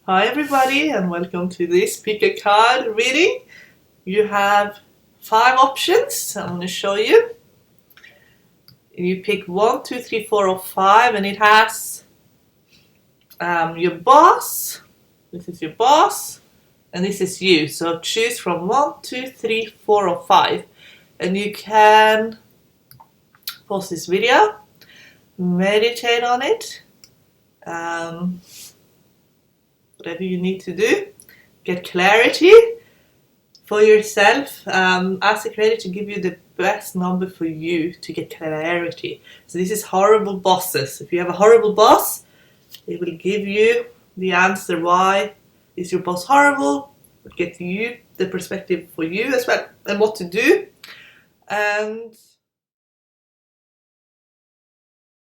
Hi everybody and welcome to this pick a card reading. You have 5 options. I'm going to show you. You pick 1, 2, 3, 4 or 5 and it has your boss. This is your boss and this is you. So choose from 1, 2, 3, 4 or 5 and you can pause this video, meditate on it. Whatever you need to do, get clarity for yourself. Ask the creator to give you the best number for you to get clarity. So this is horrible bosses. If you have a horrible boss, it will give you the answer why is your boss horrible, will get you the perspective for you as well and what to do. And let's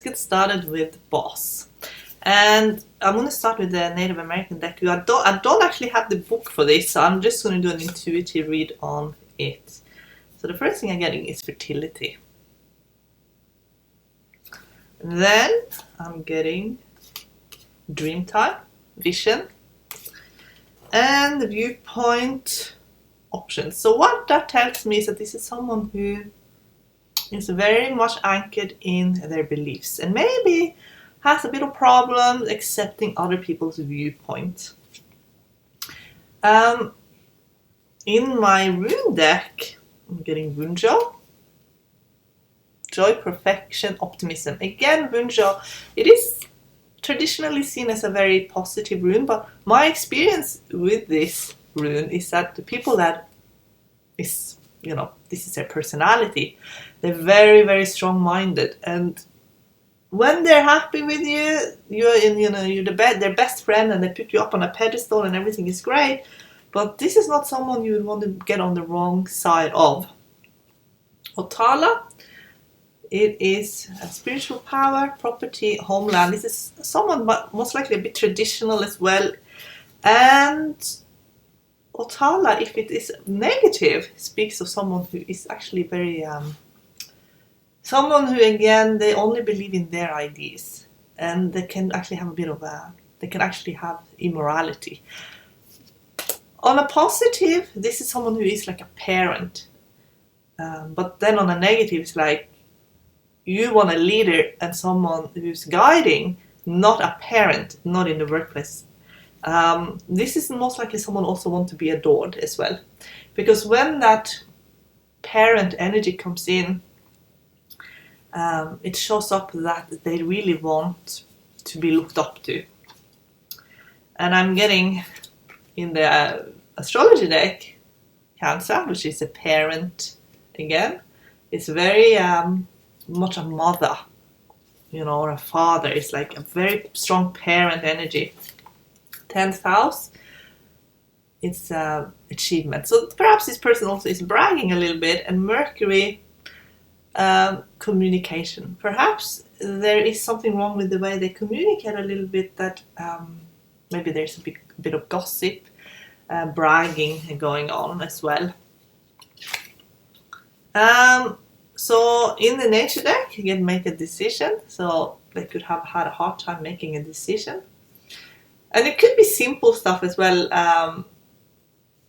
get started with boss. And I'm going to start with the Native American deck. I don't actually have the book for this, so I'm just going to do an intuitive read on it. So the first thing I'm getting is fertility. And then I'm getting dream time, vision, and the viewpoint options. So what that tells me is that this is someone who is very much anchored in their beliefs and maybe has a bit of problems accepting other people's viewpoint. In my rune deck, I'm getting Wunjo, joy, perfection, optimism. Again, Wunjo, it is traditionally seen as a very positive rune, but my experience with this rune is that the people that is, this is their personality. They're very, very strong-minded, and when they're happy with you, you're their best friend, and they put you up on a pedestal, and everything is great. But this is not someone you would want to get on the wrong side of. Otala, it is a spiritual power, property, homeland. This is someone, but most likely a bit traditional as well. And Otala, if it is negative, speaks of someone who is actually very someone who, again, they only believe in their ideas, and they can actually have immorality. On a positive, this is someone who is like a parent. But then on a negative, it's like you want a leader and someone who's guiding, not a parent, not in the workplace. This is most likely someone also want to be adored as well. Because when that parent energy comes in, it shows up that they really want to be looked up to. And I'm getting in the astrology deck Cancer, which is a parent again. It's very much a mother, or a father. It's like a very strong parent energy. 10th house, it's achievement. So perhaps this person also is bragging a little bit. And Mercury, communication. Perhaps there is something wrong with the way they communicate a little bit, that maybe there's a bit of gossip, bragging going on as well. So in the nature deck, you can make a decision. So they could have had a hard time making a decision. And it could be simple stuff as well.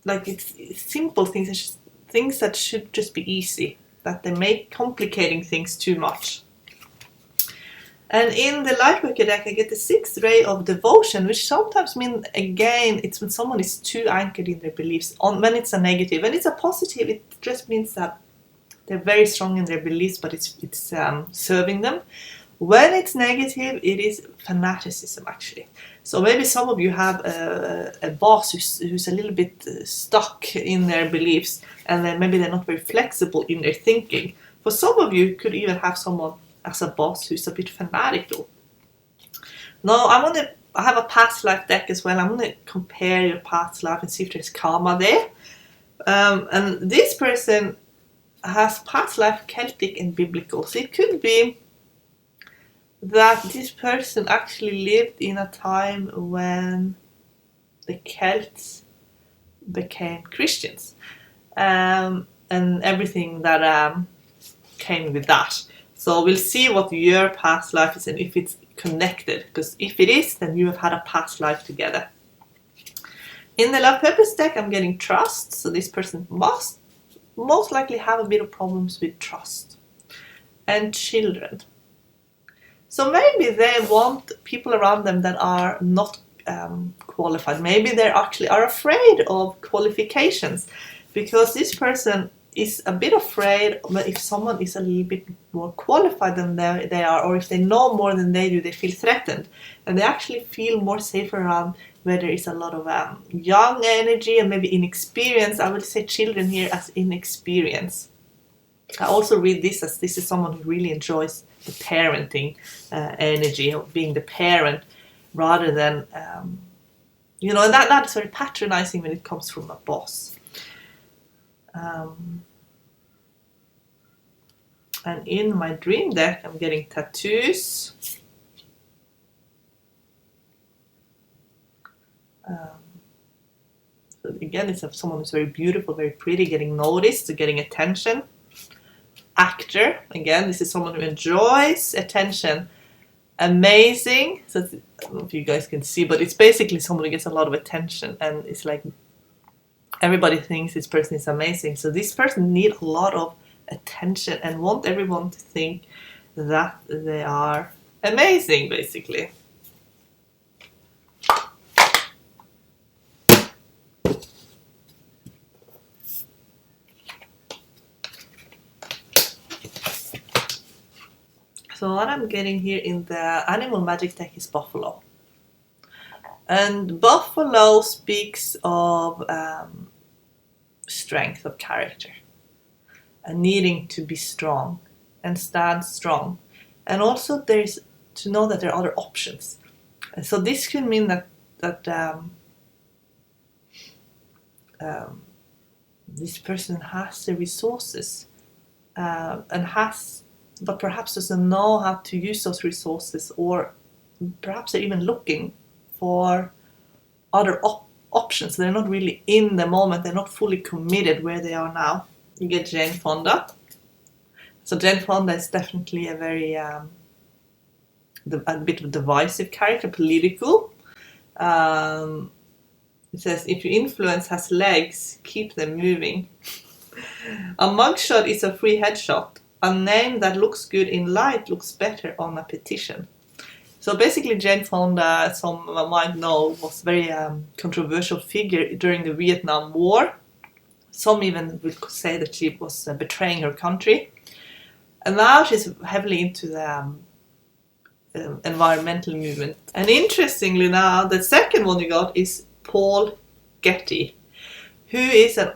Like it's simple things that should just be easy, that they make complicating things too much. And in the Lightworker deck, I get the 6th ray of devotion, which sometimes means, again, it's when someone is too anchored in their beliefs. When it's a negative, and it's a positive, it just means that they're very strong in their beliefs, but it's serving them. When it's negative, it is fanaticism, actually. So maybe some of you have a boss who's a little bit stuck in their beliefs, and then maybe they're not very flexible in their thinking. For some of you, could even have someone as a boss who's a bit fanatical. Now, I have a past life deck as well. I'm going to compare your past life and see if there's karma there. And this person has past life Celtic and biblical. So it could be that this person actually lived in a time when the Celts became Christians, and everything that came with that. So we'll see what your past life is and if it's connected, because if it is, then you have had a past life together. In the love purpose deck, I'm getting trust. So this person must most likely have a bit of problems with trust. And children. So maybe they want people around them that are not qualified. Maybe they actually are afraid of qualifications, because this person is a bit afraid if someone is a little bit more qualified than they are, or if they know more than they do, they feel threatened. And they actually feel more safe around where there is a lot of young energy and maybe inexperience. I would say children here as inexperience. I also read this as this is someone who really enjoys the parenting energy of being the parent, rather than, and that is very patronizing when it comes from a boss. And in my dream deck, I'm getting tattoos. So again, it's someone who's very beautiful, very pretty, getting noticed, getting attention. Actor, again, this is someone who enjoys attention. Amazing. So I don't know if you guys can see, but it's basically someone who gets a lot of attention, and it's like everybody thinks this person is amazing. So this person needs a lot of attention and want everyone to think that they are amazing, basically. So what I'm getting here in the animal magic deck is buffalo. And buffalo speaks of strength of character and needing to be strong and stand strong. And also there's to know that there are other options. And so this can mean that this person has the resources and but perhaps doesn't know how to use those resources, or perhaps they're even looking for other options. They're not really in the moment. They're not fully committed where they are now. You get Jane Fonda. So Jane Fonda is definitely a very a bit of a divisive character, political. It says, if your influence has legs, keep them moving. A mugshot is a free headshot. A name that looks good in light looks better on a petition. So basically Jane Fonda, some might know, was a very controversial figure during the Vietnam War. Some even would say that she was betraying her country. And now she's heavily into the environmental movement. And interestingly now, the second one you got is Paul Getty, who is an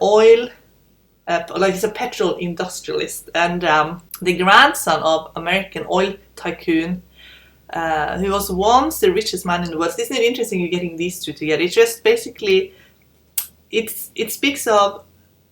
he's a petrol industrialist, and the grandson of American oil tycoon, who was once the richest man in the world. So isn't it interesting you're getting these two together? It's just basically, it speaks of,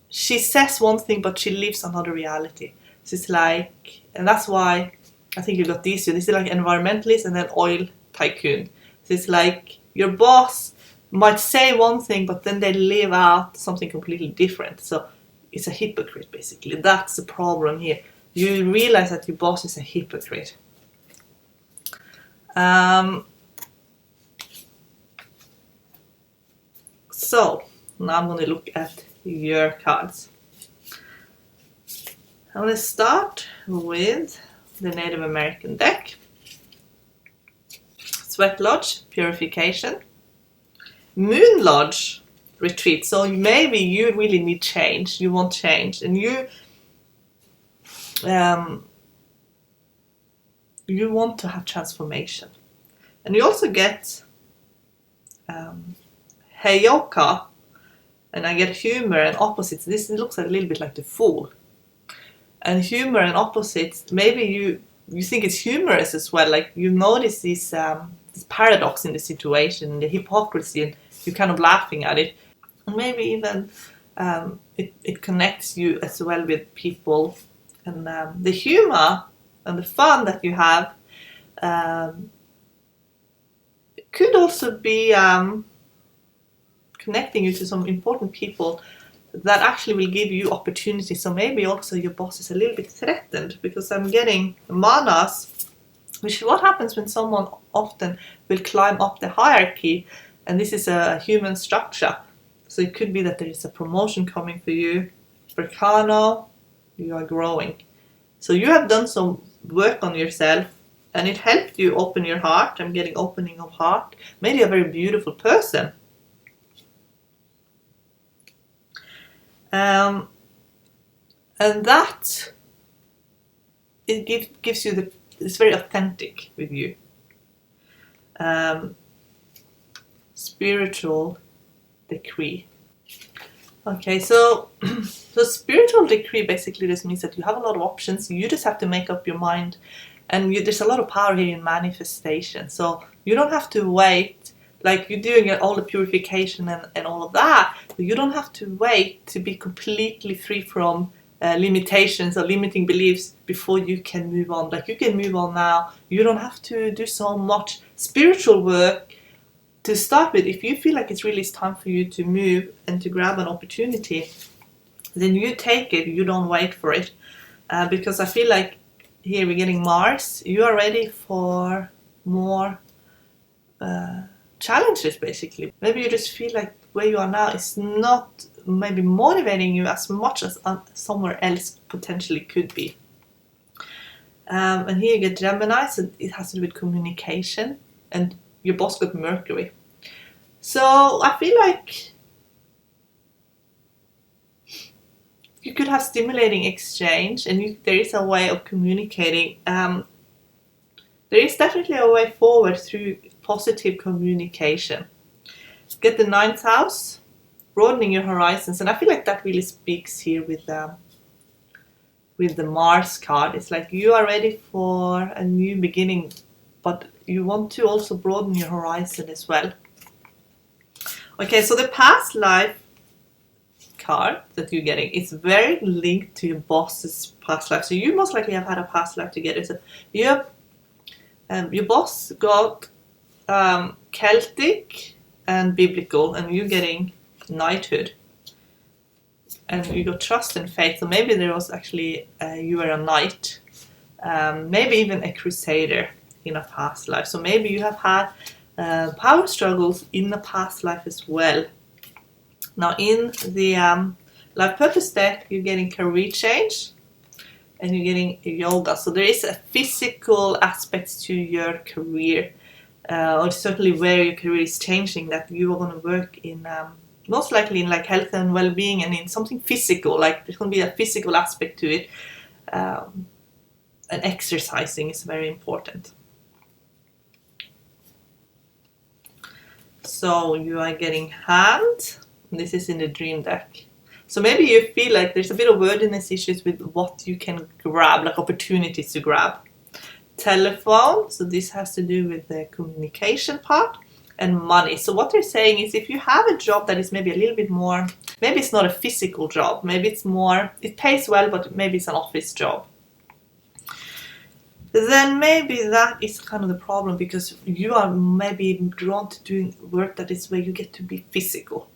she says one thing but she lives another reality. So it's like, and that's why I think you got these two. This is like environmentalist and then oil tycoon. So it's like your boss might say one thing but then they live out something completely different. So it's a hypocrite, basically. That's the problem here. You realize that your boss is a hypocrite. So, now I'm going to look at your cards. I'm going to start with the Native American deck. Sweat Lodge, Purification. Moon Lodge, Retreat. So maybe you really need change. You want change, and you want to have transformation. And you also get Heyoka, and I get humor and opposites. This looks a little bit like the Fool. And humor and opposites, maybe you think it's humorous as well. Like you notice this paradox in the situation, the hypocrisy, and you're kind of laughing at it. And maybe even it connects you as well with people. And the humor and the fun that you have could also be connecting you to some important people that actually will give you opportunities. So maybe also your boss is a little bit threatened, because I'm getting manas, which is what happens when someone often will climb up the hierarchy, and this is a human structure. So it could be that there is a promotion coming for you. Volcano, you are growing. So you have done some work on yourself and it helped you open your heart. I'm getting opening of heart. Maybe a very beautiful person. And that it gives you it's very authentic with you. Spiritual decree. Okay, so spiritual decree basically just means that you have a lot of options. You just have to make up your mind, and there's a lot of power here in manifestation. So you don't have to wait, like you're doing all the purification and all of that, but you don't have to wait to be completely free from limitations or limiting beliefs before you can move on. Like you can move on now. You don't have to do so much spiritual work to start with. If you feel like it's time for you to move and to grab an opportunity, then you take it. You don't wait for it, because I feel like here we're getting Mars. You are ready for more challenges, basically. Maybe you just feel like where you are now is not maybe motivating you as much as somewhere else potentially could be. And here you get Gemini, so it has to do with communication, and your boss got Mercury. So I feel like you could have stimulating exchange, and there is a way of communicating. There is definitely a way forward through positive communication. Get the 9th house, broadening your horizons, and I feel like that really speaks here with the Mars card. It's like you are ready for a new beginning, but you want to also broaden your horizon as well. Okay, so the past life card that you're getting is very linked to your boss's past life. So you most likely have had a past life together. So your boss got Celtic and biblical, and you're getting knighthood. And you got trust and faith. So maybe there was actually you were a knight, maybe even a crusader in a past life. So maybe you have had power struggles in the past life as well. Now in the life purpose deck, you're getting career change and you're getting yoga. So there is a physical aspect to your career, or certainly where your career is changing, that you are going to work in most likely in like health and well-being and in something physical. Like there's going to be a physical aspect to it, and exercising is very important. So you are getting hand. This is in the dream deck. So maybe you feel like there's a bit of wordiness issues with what you can grab, like opportunities to grab. Telephone, so this has to do with the communication part, and money. So what they're saying is if you have a job that is maybe a little bit more, maybe it's not a physical job, maybe it's more, it pays well, but maybe it's an office job, then maybe that is kind of the problem, because you are maybe drawn to doing work that is where you get to be physical.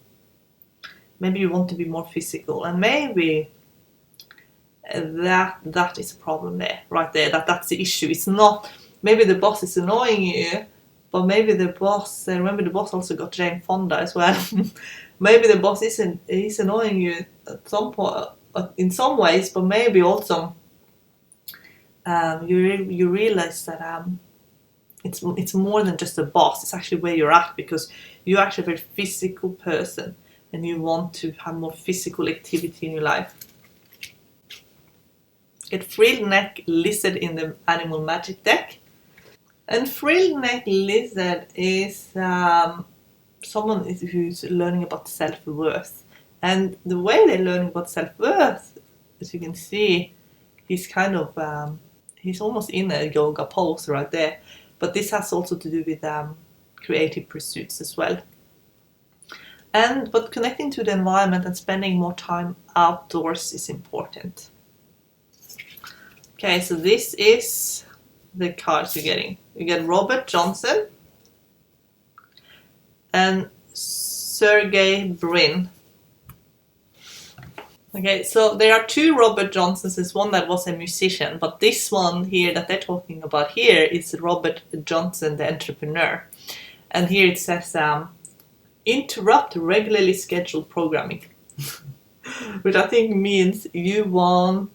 Maybe you want to be more physical, and maybe that is a problem there, right there. That's the issue. It's not maybe the boss is annoying you, but maybe the boss. Remember, the boss also got Jane Fonda as well. Maybe the boss is annoying you at some point, in some ways, but maybe also you realize that it's more than just a boss. It's actually where you're at, because you're actually a very physical person and you want to have more physical activity in your life. Get frilled neck lizard in the animal magic deck. And frilled neck lizard is someone who's learning about self-worth. And the way they're learning about self-worth, as you can see, he's kind of, he's almost in a yoga pose right there. But this has also to do with creative pursuits as well. But connecting to the environment and spending more time outdoors is important. Okay, so this is the cards you're getting. You get Robert Johnson and Sergey Brin. Okay, so there are two Robert Johnsons. There's one that was a musician, but this one here that they're talking about here is Robert Johnson, the entrepreneur. And here it says, interrupt regularly scheduled programming, which I think means you want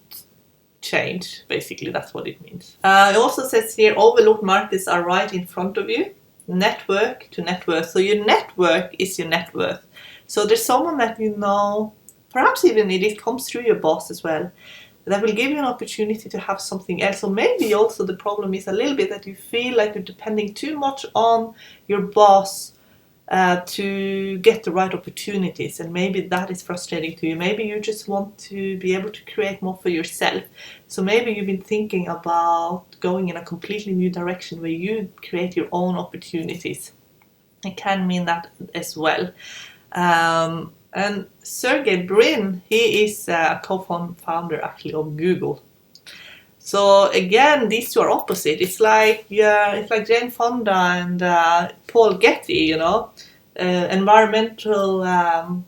change. Basically, that's what it means. It also says here, overlooked markets are right in front of you. Network to net worth. So your network is your net worth. So there's someone that you know, perhaps even it comes through your boss as well, that will give you an opportunity to have something else. So maybe also the problem is a little bit that you feel like you're depending too much on your boss to get the right opportunities, and maybe that is frustrating to you. Maybe you just want to be able to create more for yourself. So maybe you've been thinking about going in a completely new direction where you create your own opportunities. It can mean that as well. And Sergey Brin, he is a co-founder actually of Google. So again, these two are opposite. It's like Jane Fonda and Paul Getty, you know, environmental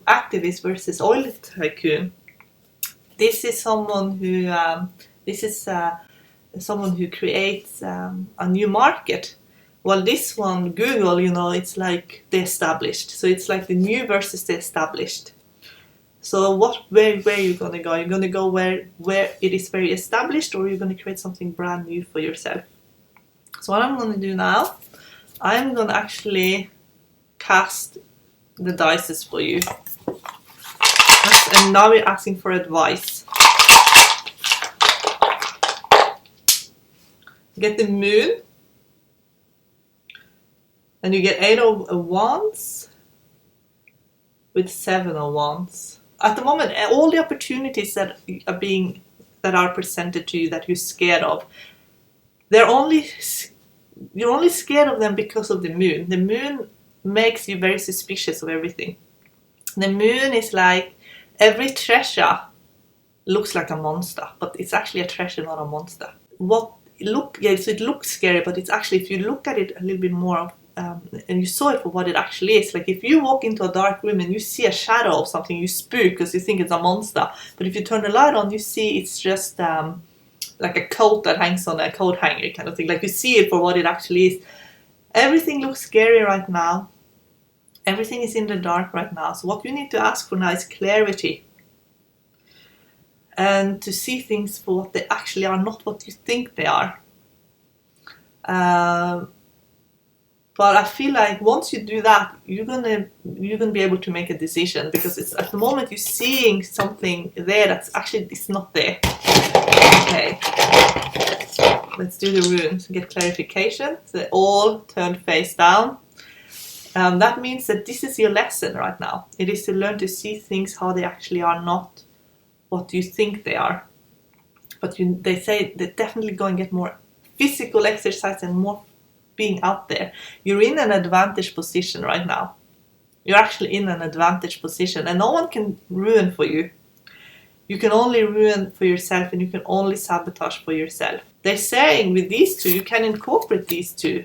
activist versus oil tycoon. This is someone who someone who creates a new market. Well, this one, Google, you know, it's like the established. So it's like the new versus the established. So where are you going to go? You're going to go where it is very established, or you're going to create something brand new for yourself. So what I'm going to do now, I'm going to actually cast the dices for you. And now we're asking for advice. Get the moon. And you get 8 of wands with 7 of wands. At the moment, all the opportunities that are presented to you that you're scared of, you're only scared of them because of the moon. The moon makes you very suspicious of everything. The moon is like every treasure looks like a monster, but it's actually a treasure, not a monster. So it looks scary, but it's actually, if you look at it a little bit more, and you saw it for what it actually is. Like if you walk into a dark room and you see a shadow of something, you spook because you think it's a monster. But if you turn the light on, you see it's just like a coat that hangs on a coat hanger kind of thing. Like you see it for what it actually is. Everything looks scary right now. Everything is in the dark right now. So what you need to ask for now is clarity. And to see things for what they actually are, not what you think they are. But I feel like once you do that, you're gonna be able to make a decision, because it's at the moment you're seeing something there that's actually it's not there. Okay, let's do the runes and get clarification. So they all turned face down. That means that this is your lesson right now. It is to learn to see things how they actually are, not what you think they are. But they say they're definitely going to get more physical exercise and more being out there. You're in an advantage position right now. You're actually in an advantage position, and no one can ruin for you. You can only ruin for yourself, and you can only sabotage for yourself. They're saying with these two, you can incorporate these two.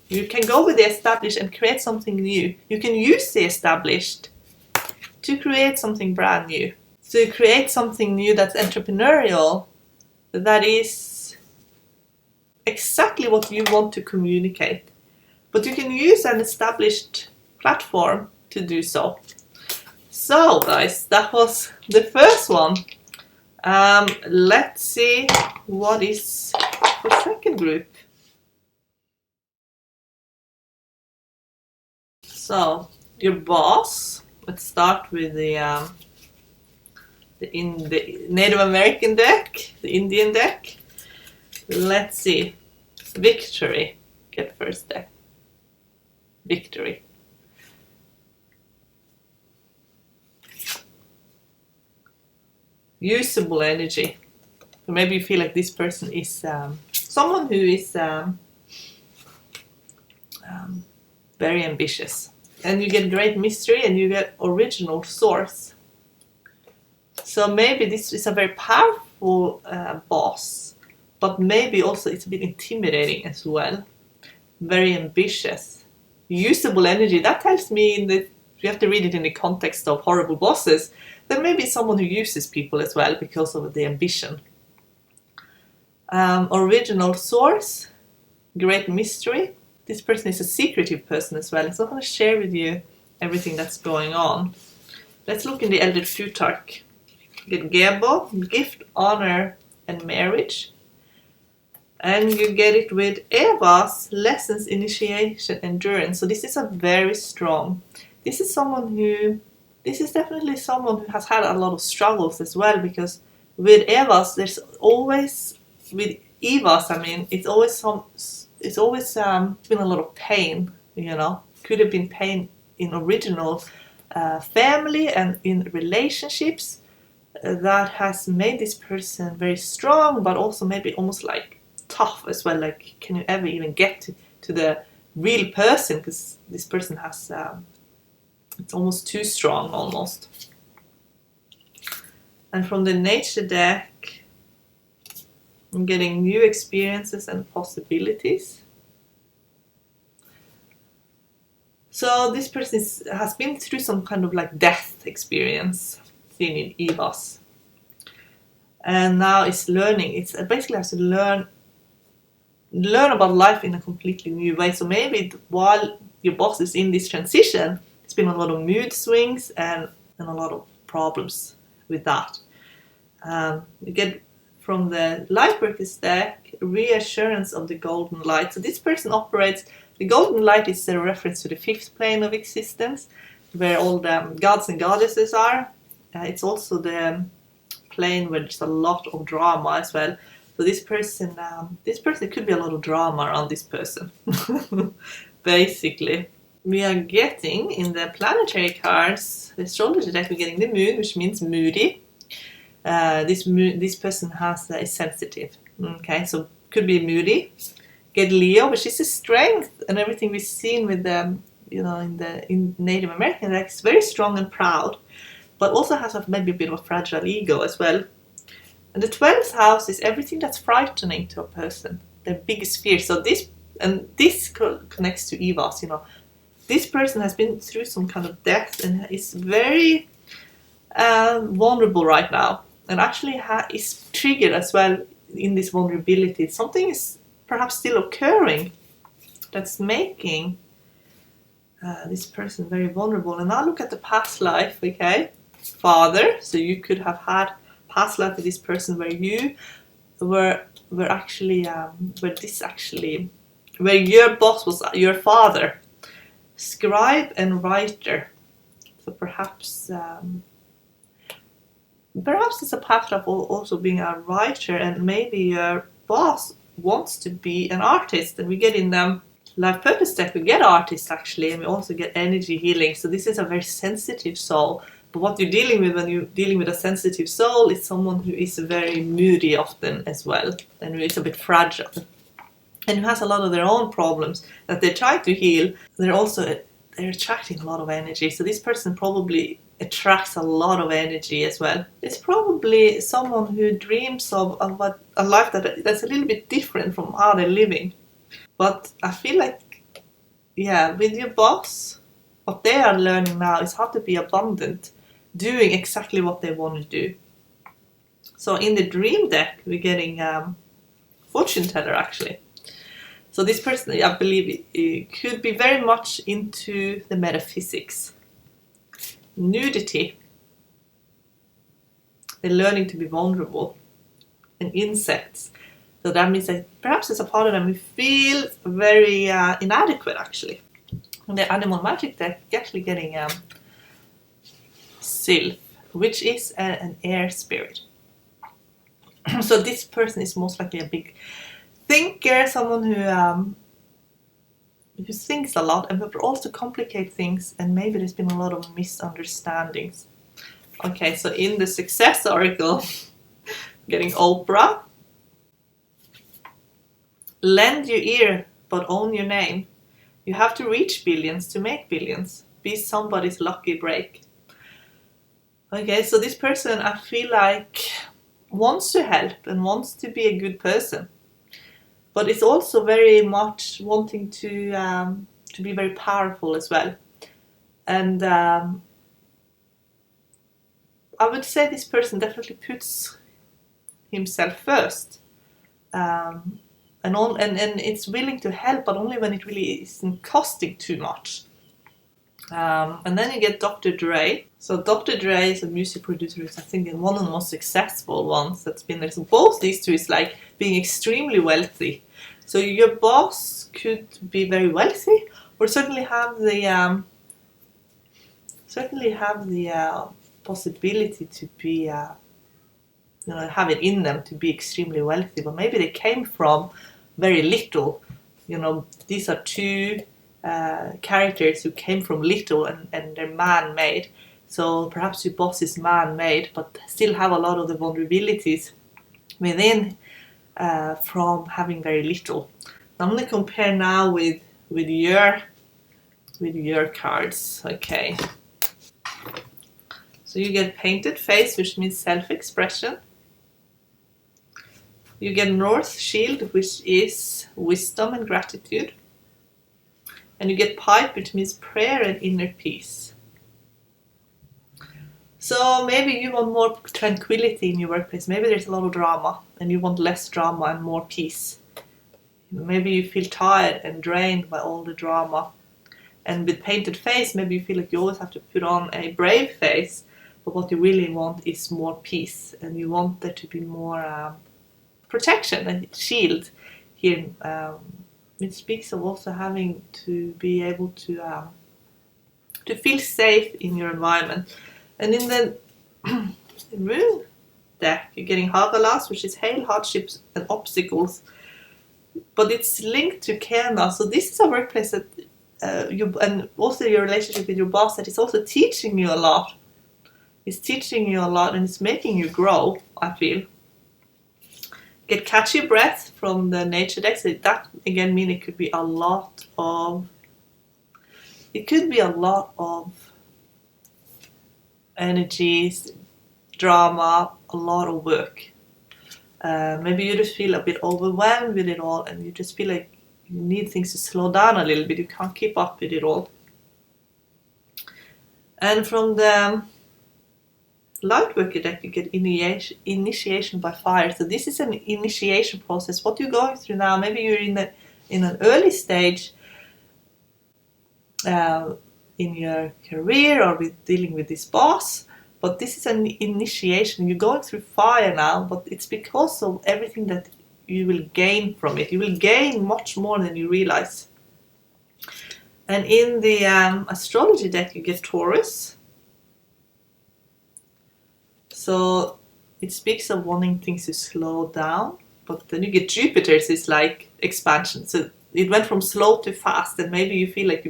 You can go with the established and create something new. You can use the established to create something brand new. So create something new that's entrepreneurial, that is exactly what you want to communicate. But you can use an established platform to do so. So guys, that was the first one. Let's see what is the second group. So your boss, let's start with the Native American deck, the Indian deck. Let's see. Victory. Get first deck. Victory. Usable energy. So maybe you feel like this person is someone who is very ambitious. And you get great mystery and you get original source. So maybe this is a very powerful boss, but maybe also it's a bit intimidating as well. Very ambitious. Usable energy, that tells me that you have to read it in the context of horrible bosses. Then maybe someone who uses people as well because of the ambition. Original source, great mystery. This person is a secretive person as well. It's not going to share with you everything that's going on. Let's look in the Elder Plutarch. You get Gebo, gift, honor, and marriage. And you get it with Eva's lessons, initiation, endurance. So this is a very strong. This is definitely someone who has had a lot of struggles as well, because with Eva's, there's always, with Eva's, I mean, it's always been a lot of pain, Could have been pain in original family and in relationships that has made this person very strong, but also maybe almost like tough as well. Like, can you ever even get to the real person? Because this person has, it's almost too strong almost. And from the nature deck, I'm getting new experiences and possibilities. So this person has been through some kind of like death experience, seen in Eva's. And now it's learning. It's basically has to learn about life in a completely new way. So maybe while your boss is in this transition, it's been a lot of mood swings and a lot of problems with that. You get from the Lightworkers deck, reassurance of the golden light. So this person operates, the golden light is a reference to the fifth plane of existence, where all the gods and goddesses are. It's also the plane where there's a lot of drama as well. So this person could be a lot of drama around this person. Basically, we are getting in the planetary cards, the astrology deck, we're getting the moon, which means moody. This person is sensitive. Okay, so could be moody. Get Leo, which is the strength and everything we've seen with them, in Native American deck, is very strong and proud, but also has maybe a bit of a fragile ego as well. And the 12th house is everything that's frightening to a person, their biggest fear. So this connects to Eva's, This person has been through some kind of death and is very vulnerable right now, and actually is triggered as well in this vulnerability. Something is perhaps still occurring that's making this person very vulnerable. And now look at the past life, okay? Father, so you could have had past life with this person where you were actually where your boss was your father. Scribe and writer. So perhaps it's a path of also being a writer, and maybe your boss wants to be an artist. And we get in the life purpose deck, we get artists actually, and we also get energy healing. So this is a very sensitive soul. But what you're dealing with when you're dealing with a sensitive soul is someone who is very moody often as well, and who is a bit fragile, and who has a lot of their own problems that they try to heal. They're attracting a lot of energy. So this person probably attracts a lot of energy as well. It's probably someone who dreams of a life that's a little bit different from how they're living. But I feel like, with your boss, what they are learning now is how to be abundant, doing exactly what they want to do. So in the dream deck, we're getting fortune teller actually. So this person, I believe, it could be very much into the metaphysics. Nudity. They're learning to be vulnerable. And insects. So that means that perhaps there's a part of them who feel very inadequate actually. In the animal magic deck, you're actually getting Sylph, which is an air spirit. So this person is most likely a big thinker, someone who thinks a lot, and but also complicate things, and maybe there's been a lot of misunderstandings. Okay, so in the success oracle, getting Oprah. Lend your ear, but own your name. You have to reach billions to make billions. Be somebody's lucky break. Okay, so this person, I feel like, wants to help and wants to be a good person. But it's also very much wanting to be very powerful as well. And I would say this person definitely puts himself first. And it's willing to help, but only when it really isn't costing too much. And then you get Dr. Dre. So Dr. Dre is a music producer who's, I think, one of the most successful ones that's been there. So both these two is like being extremely wealthy. So your boss could be very wealthy, or certainly have the possibility to be, have it in them to be extremely wealthy. But maybe they came from very little. These are two characters who came from little and they're man-made. So perhaps your boss is man-made, but still have a lot of the vulnerabilities within from having very little. I'm going to compare now with your cards. Okay. So you get painted face, which means self-expression. You get North Shield, which is wisdom and gratitude. And you get Pipe, which means prayer and inner peace. So maybe you want more tranquility in your workplace. Maybe there's a lot of drama and you want less drama and more peace. Maybe you feel tired and drained by all the drama. And with painted face, maybe you feel like you always have to put on a brave face. But what you really want is more peace. And you want there to be more protection and shield here. It speaks of also having to be able to feel safe in your environment. And in the Moon deck, you're getting Hagalas, which is hail, hardships, and obstacles. But it's linked to Kena. So this is a workplace that and also your relationship with your boss, that is also teaching you a lot. It's teaching you a lot and it's making you grow, I feel. Get Catchy Breath from the nature deck. So that again means it could be a lot of energies, drama, a lot of work. Maybe you just feel a bit overwhelmed with it all and you just feel like you need things to slow down a little bit. You can't keep up with it all. And from the light worker deck, you get initiation by fire. So this is an initiation process. What you're going through now, maybe you're in an early stage in your career or with dealing with this boss, but this is an initiation. You're going through fire now, but it's because of everything that you will gain from it. You will gain much more than you realize. And in the astrology deck, you get Taurus. So it speaks of wanting things to slow down, but then you get Jupiter, so it's like expansion. So it went from slow to fast, and maybe you feel like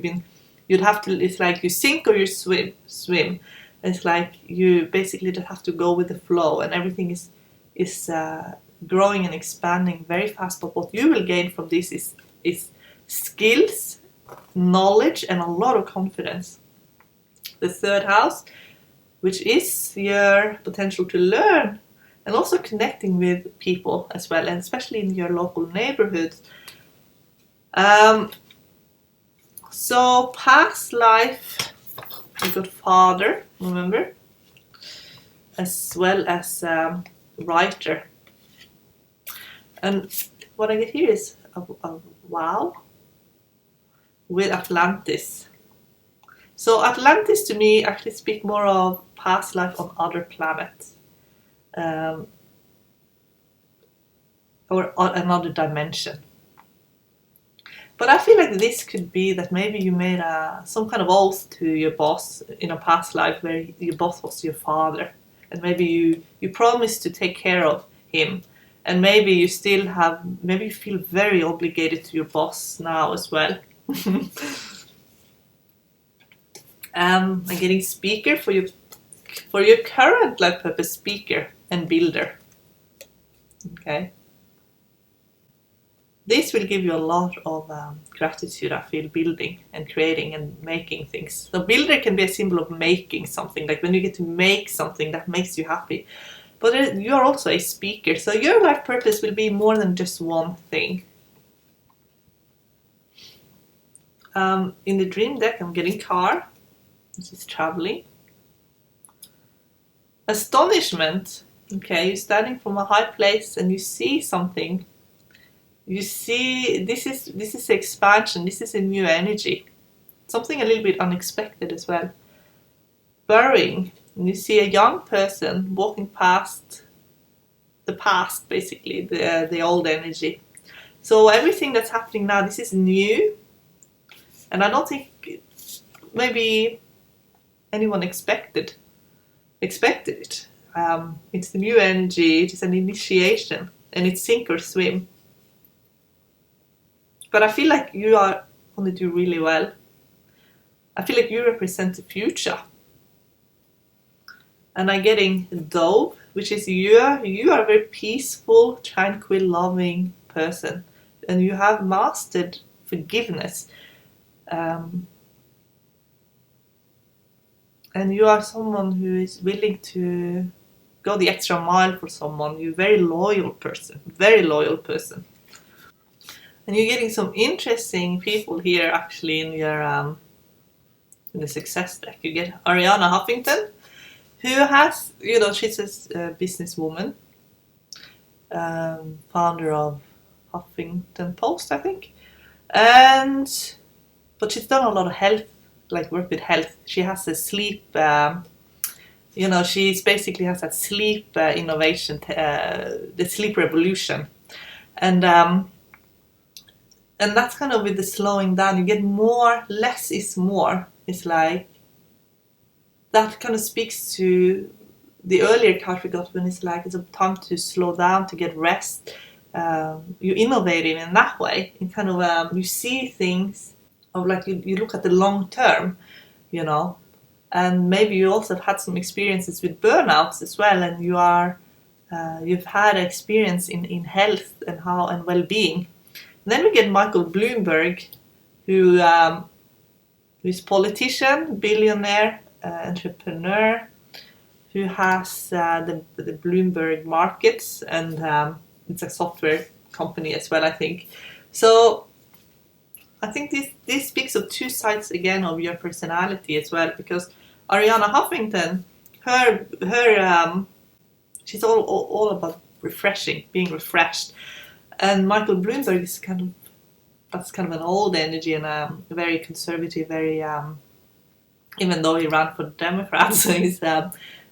it's like you sink or you swim. And it's like you basically just have to go with the flow, and everything is growing and expanding very fast. But what you will gain from this is skills, knowledge, and a lot of confidence. The third house, which is your potential to learn and also connecting with people as well, and especially in your local neighborhoods. So past life, you got father, remember, as well as writer. And what I get here is a wow with Atlantis. So Atlantis to me actually speak more of past life on other planets, or another dimension. But I feel like this could be that maybe you made some kind of oath to your boss in a past life where your boss was your father, and maybe you promised to take care of him, and maybe you feel very obligated to your boss now as well. I'm getting speaker for your current life purpose, speaker and builder. Okay. This will give you a lot of gratitude, I feel, building and creating and making things. So builder can be a symbol of making something, like when you get to make something that makes you happy. But you're also a speaker, so your life purpose will be more than just one thing. In the dream deck, I'm getting car, which is traveling. Astonishment, okay, you're standing from a high place and you see something. You see, this is expansion, this is a new energy. something a little bit unexpected as well. Burying. And you see a young person walking past the past, basically, the old energy. So everything that's happening now, this is new. And I don't think maybe anyone expected it. It's the new energy, it is an initiation, and it's sink or swim. But I feel like you are going to do really well. I feel like you represent the future. And I'm getting dove, which is you are a very peaceful, tranquil, loving person. And you have mastered forgiveness. And you are someone who is willing to go the extra mile for someone. You're a very loyal person. And you're getting some interesting people here actually in your in the success deck. You get Ariana Huffington, who has, she's a businesswoman, founder of Huffington Post, I think. But she's done a lot of health, like work with health. She has a sleep, she's basically has that sleep innovation, the sleep revolution. And that's kind of with the slowing down. You get more, less is more. It's like, that kind of speaks to the earlier card we got when it's like, it's a time to slow down, to get rest. You're innovative in that way. And kind of, you see things of like, you look at the long term, and maybe you also have had some experiences with burnouts as well. And you've had experience in health and well-being. Then we get Michael Bloomberg, who is politician, billionaire, entrepreneur, who has the Bloomberg markets, and it's a software company as well, I think. So I think this speaks of two sides again of your personality as well, because Ariana Huffington, her she's all about refreshing, being refreshed. And Michael Bloomberg is that's kind of an old energy and very conservative, very even though he ran for the Democrats, so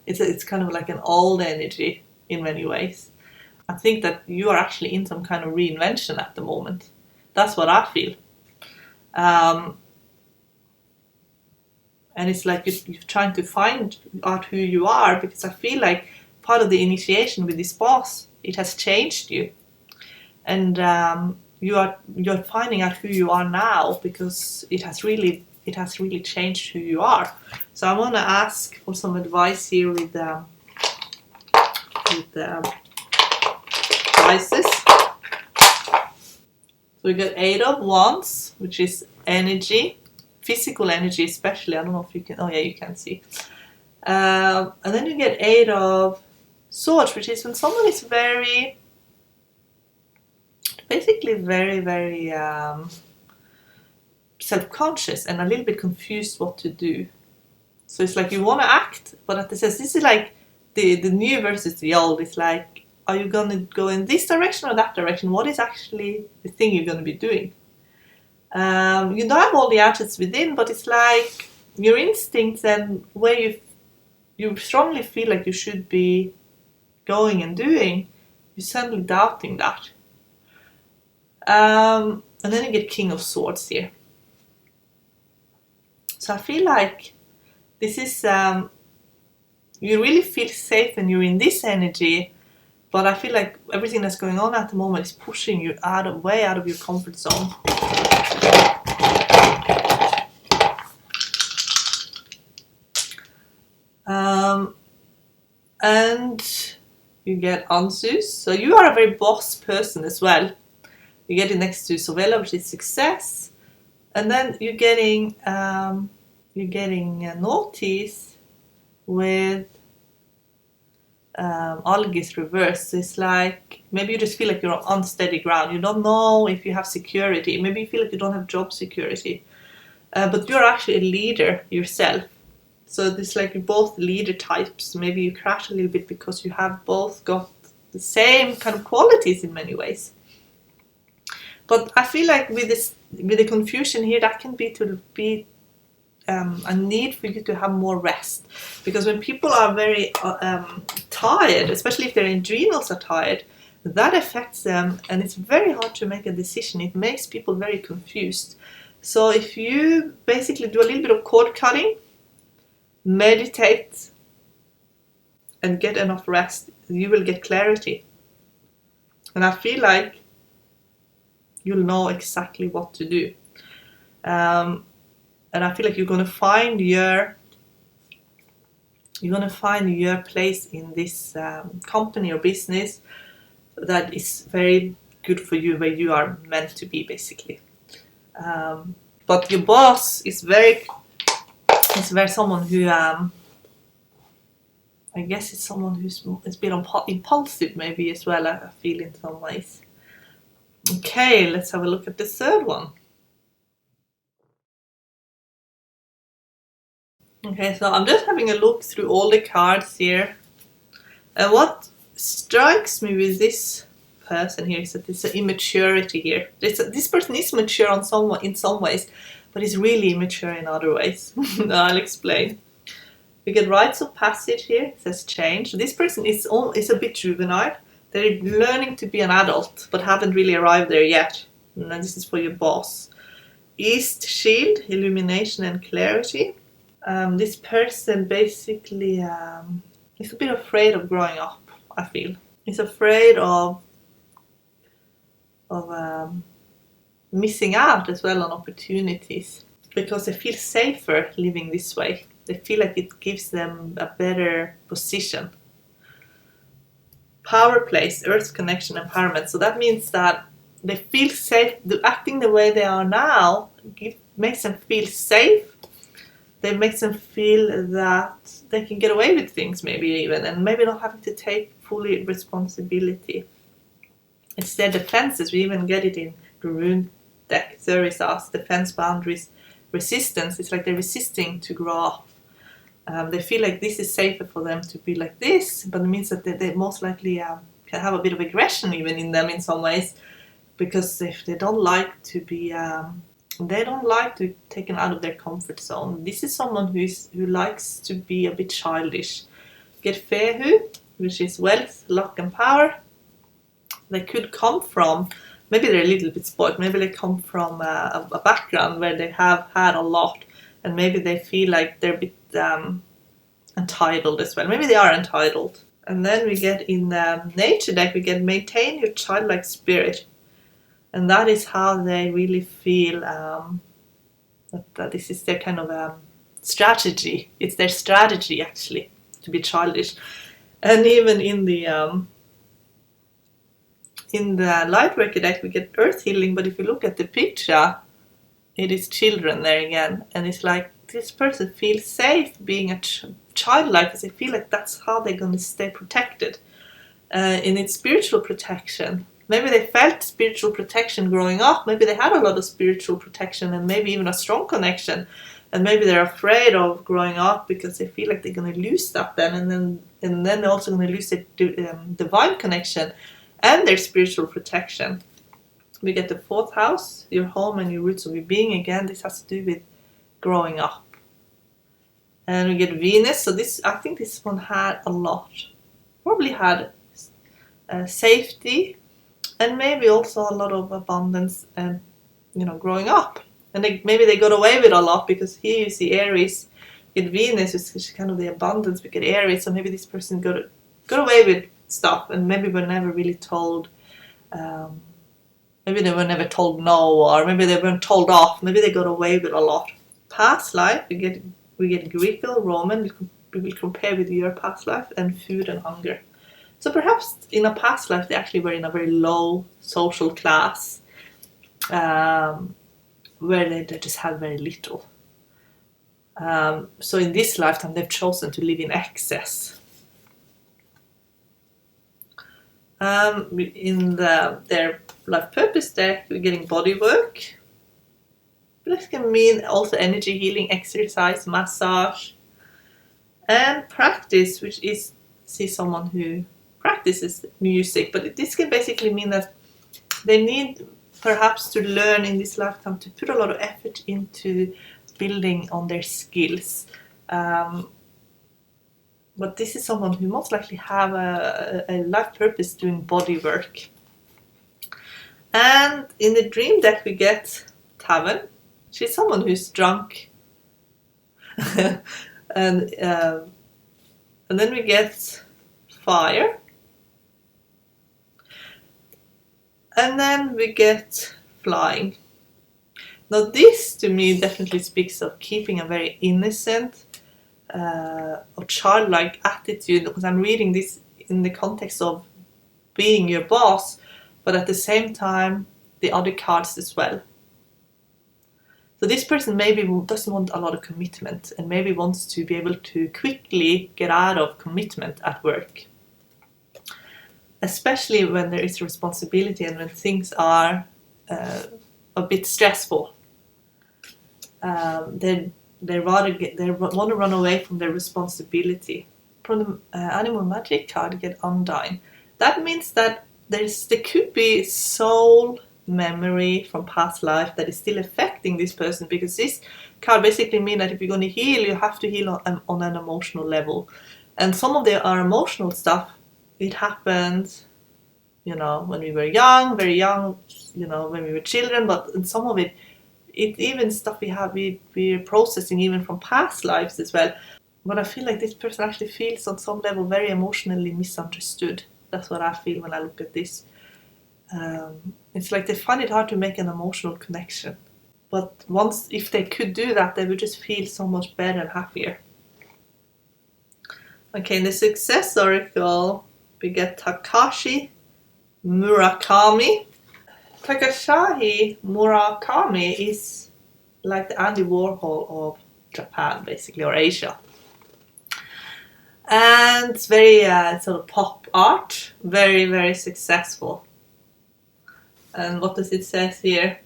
it's kind of like an old energy in many ways. I think that you are actually in some kind of reinvention at the moment. That's what I feel. And it's like you're trying to find out who you are, because I feel like part of the initiation with this boss, it has changed you. And you're finding out who you are now, because it has really changed who you are. So I want to ask for some advice here with the prices. So we got 8 of Wands, which is energy, physical energy especially. I don't know if you can. Oh yeah, you can see. And then you get 8 of Swords, which is when someone is very self-conscious and a little bit confused what to do. So it's like you want to act, but at the same, this is like the new versus the old. It's like, are you going to go in this direction or that direction? What is actually the thing you're going to be doing? You don't have all the answers within, but it's like your instincts and where you strongly feel like you should be going and doing, you're suddenly doubting that. And then you get King of Swords here. So I feel like this is, you really feel safe when you're in this energy, but I feel like everything that's going on at the moment is pushing you way out of your comfort zone. And you get Anzus. So you are a very boss person as well. You get it next to Sovella, which is success. And then you're getting Naughties with Algis reversed. So it's like, maybe you just feel like you're on unsteady ground. You don't know if you have security. Maybe you feel like you don't have job security. But you're actually a leader yourself. So it's like you're both leader types. Maybe you crash a little bit because you have both got the same kind of qualities in many ways. But I feel like with the confusion here, that can be a need for you to have more rest, because when people are very tired, especially if their adrenals are tired, that affects them, and it's very hard to make a decision. It makes people very confused. So if you basically do a little bit of cord cutting, meditate, and get enough rest, you will get clarity. And I feel like you'll know exactly what to do. And I feel like you're gonna find your place in this company or business that is very good for you, where you are meant to be, basically. But your boss is very someone who I guess it's someone who's a bit impulsive, maybe, as well, I feel, in some ways. Okay, let's have a look at the third one. Okay, so I'm just having a look through all the cards here. And what strikes me with this person here is that there's an immaturity here. This person is mature in some ways, but is really immature in other ways. I'll explain. We get rites of passage here. It says change. This person is a bit juvenile. They're learning to be an adult, but haven't really arrived there yet. And this is for your boss. East shield, illumination and clarity. This person basically is a bit afraid of growing up, I feel. He's afraid of missing out as well on opportunities, because they feel safer living this way. They feel like it gives them a better position. Power place, earth connection, empowerment. So that means that they feel safe. Acting the way they are now makes them feel safe. They makes them feel that they can get away with things, maybe even, and maybe not having to take fully responsibility. It's their defenses. We even get it in the rune deck. There is us, defense, boundaries, resistance. It's like they're resisting to grow up. They feel like this is safer for them to be like this, but it means that they most likely can have a bit of aggression even in them in some ways, because if they don't like to be, they don't like to be taken out of their comfort zone. This is someone who likes to be a bit childish. Get Fehu, which is wealth, luck, and power. They could come from, maybe they're a little bit spoiled. Maybe they come from a background where they have had a lot, and maybe they feel like they're a bit entitled as well. Maybe they are entitled. And then we get in nature deck, we get maintain your childlike spirit. And that is how they really feel that this is their kind of strategy. It's their strategy, actually, to be childish. And even in the Lightworker deck, we get earth healing. But if you look at the picture, it is children there again. And it's like this person feels safe being a childlike, because they feel like that's how they're going to stay protected. In its spiritual protection. Maybe they felt spiritual protection growing up. Maybe they had a lot of spiritual protection and maybe even a strong connection. And maybe they're afraid of growing up because they feel like they're going to lose that then. And then they're also going to lose their divine connection and their spiritual protection. We get the fourth house, your home and your roots of your being. Again, this has to do with growing up. And we get Venus. So I think this one had a lot. Probably had safety. And maybe also a lot of abundance and, growing up. And maybe they got away with a lot, because here you see Aries. With Venus, is kind of the abundance. We get Aries, so maybe this person got away with stuff, and maybe were never really told. Maybe they were never told no, or maybe they weren't told off. Maybe they got away with a lot. Past life, we get Greek or Roman. We will compare with your past life, and food and hunger. So perhaps in a past life they actually were in a very low social class, where they just had very little. So in this lifetime they've chosen to live in excess. In their life purpose deck, we're getting body work. This can mean also energy healing, exercise, massage, and practice, which is someone who practices music. But this can basically mean that they need perhaps to learn in this lifetime to put a lot of effort into building on their skills. But this is someone who most likely have a life purpose doing body work. And in the dream deck we get Tavern. She's someone who's drunk. and then we get Fire. And then we get Flying. Now this to me definitely speaks of keeping a very innocent or childlike attitude, because I'm reading this in the context of being your boss, but at the same time the other cards as well. So this person maybe doesn't want a lot of commitment and maybe wants to be able to quickly get out of commitment at work. Especially when there is responsibility and when things are a bit stressful. They want to run away from their responsibility. From the Animal Magic card, get Undyne. That means that there could be soul memory from past life that is still affecting this person, because this card basically means that if you're going to heal, you have to heal on an emotional level. And some of our emotional stuff, it happened, when we were young, very young, when we were children, but in some of it even stuff we're processing even from past lives as well. But I feel like this person actually feels on some level very emotionally misunderstood. That's what I feel when I look at this. It's like they find it hard to make an emotional connection. But if they could do that, they would just feel so much better and happier. Okay, in the Success Oracle, we get Takashi Murakami. Takashi Murakami is like the Andy Warhol of Japan, basically, or Asia. And it's very sort of pop art, very, very successful. And what does it say here?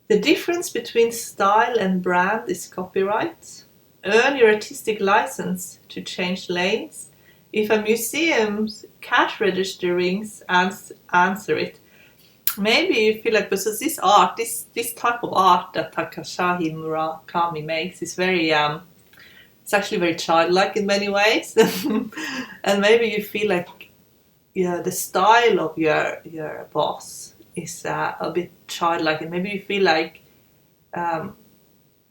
The difference between style and brand is copyright. Earn your artistic license to change lanes. If a museum's cash register rings, answer it. Maybe you feel like, because this art, this type of art that Takashi Murakami makes is very, it's actually very childlike in many ways. And maybe you feel like, the style of your boss is a bit childlike, and maybe you feel like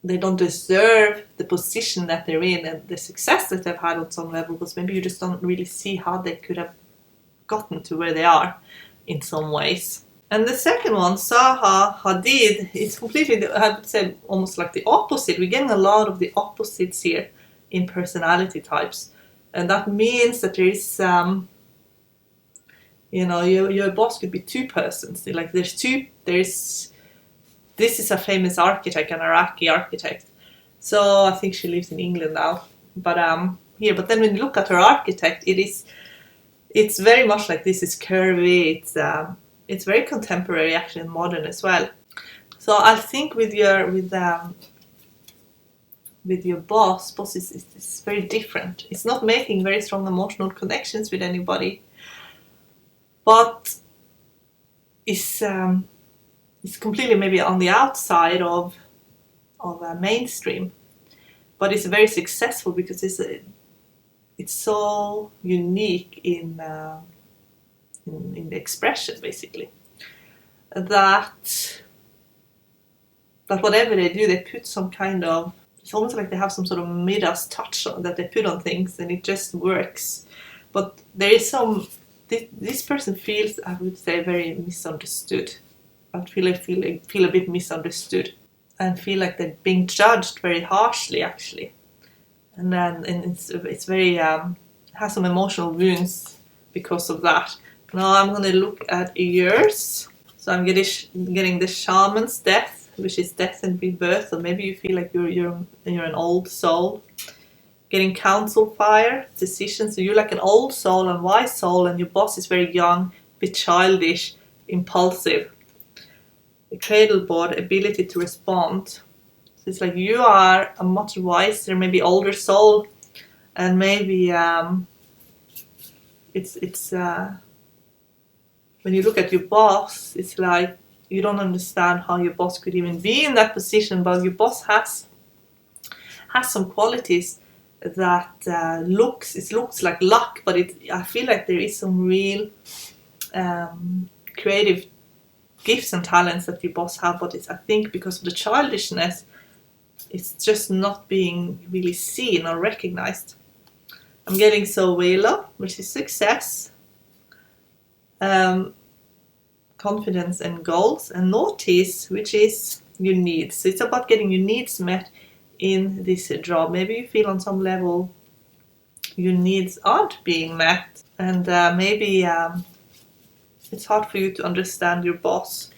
they don't deserve the position that they're in and the success that they've had on some level, because maybe you just don't really see how they could have gotten to where they are in some ways. And the second one, Zaha Hadid, it's completely, I would say, almost like the opposite. We're getting a lot of the opposites here in personality types. And that means that there is, your boss could be two persons. Like this is a famous architect, an Iraqi architect. So I think she lives in England now. But but then when you look at her architect, it's very much like this is curvy. It's very contemporary, actually, and modern as well. So I think with your boss is very different. It's not making very strong emotional connections with anybody, but it's completely maybe on the outside of mainstream, but it's very successful because it's so unique in the expression, basically, that whatever they do, they put some kind of, it's almost like they have some sort of Midas touch that they put on things, and it just works. But there is this person feels, I would say, very misunderstood. I feel a bit misunderstood and feel like they're being judged very harshly, actually. And it's very has some emotional wounds because of that. Now I'm going to look at yours. So I'm getting the Shaman's Death, which is death and rebirth. So maybe you feel like you're an old soul. Getting Council Fire, decision. So you're like an old soul and wise soul, and your boss is very young, a bit childish, impulsive. The Cradle Board, ability to respond. So it's like you are a much wiser, maybe older soul, and maybe it's when you look at your boss, it's like You don't understand how your boss could even be in that position, but your boss has some qualities that looks like luck, but I feel like there is some real creative gifts and talents that your boss have, but I think because of the childishness, it's just not being really seen or recognized. I'm getting Vela, which is success, confidence and goals, and Notice, which is your needs. So it's about getting your needs met in this job. Maybe you feel on some level your needs aren't being met, and maybe it's hard for you to understand your boss.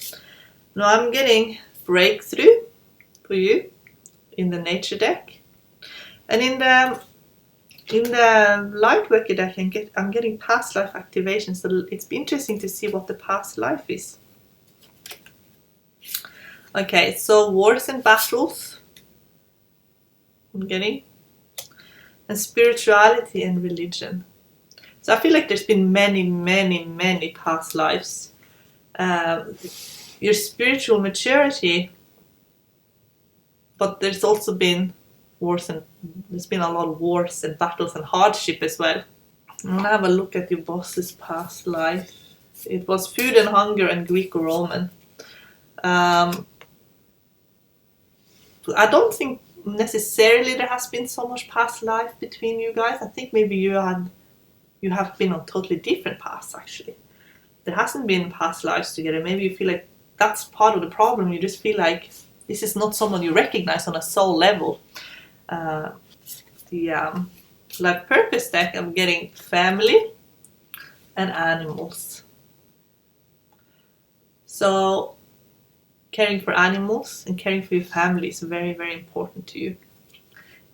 Now I'm getting breakthrough for you in the nature deck, and in the light worker deck I'm getting past life activation. So it's interesting to see what the past life is. Okay, so wars and battles I'm getting, and spirituality and religion. So I feel like there's been many past lives. Your spiritual maturity, but there's also been there's been a lot of wars and battles and hardship as well. I'm gonna have a look at your boss's past life. It was food and hunger and Greco-Roman. I don't think necessarily there has been so much past life between you guys. I think maybe you have been on totally different paths actually. There hasn't been past lives together. Maybe you feel like that's part of the problem. You just feel like this is not someone you recognize on a soul level. The life purpose deck, I'm getting family and animals. So caring for animals and caring for your family is very important to you.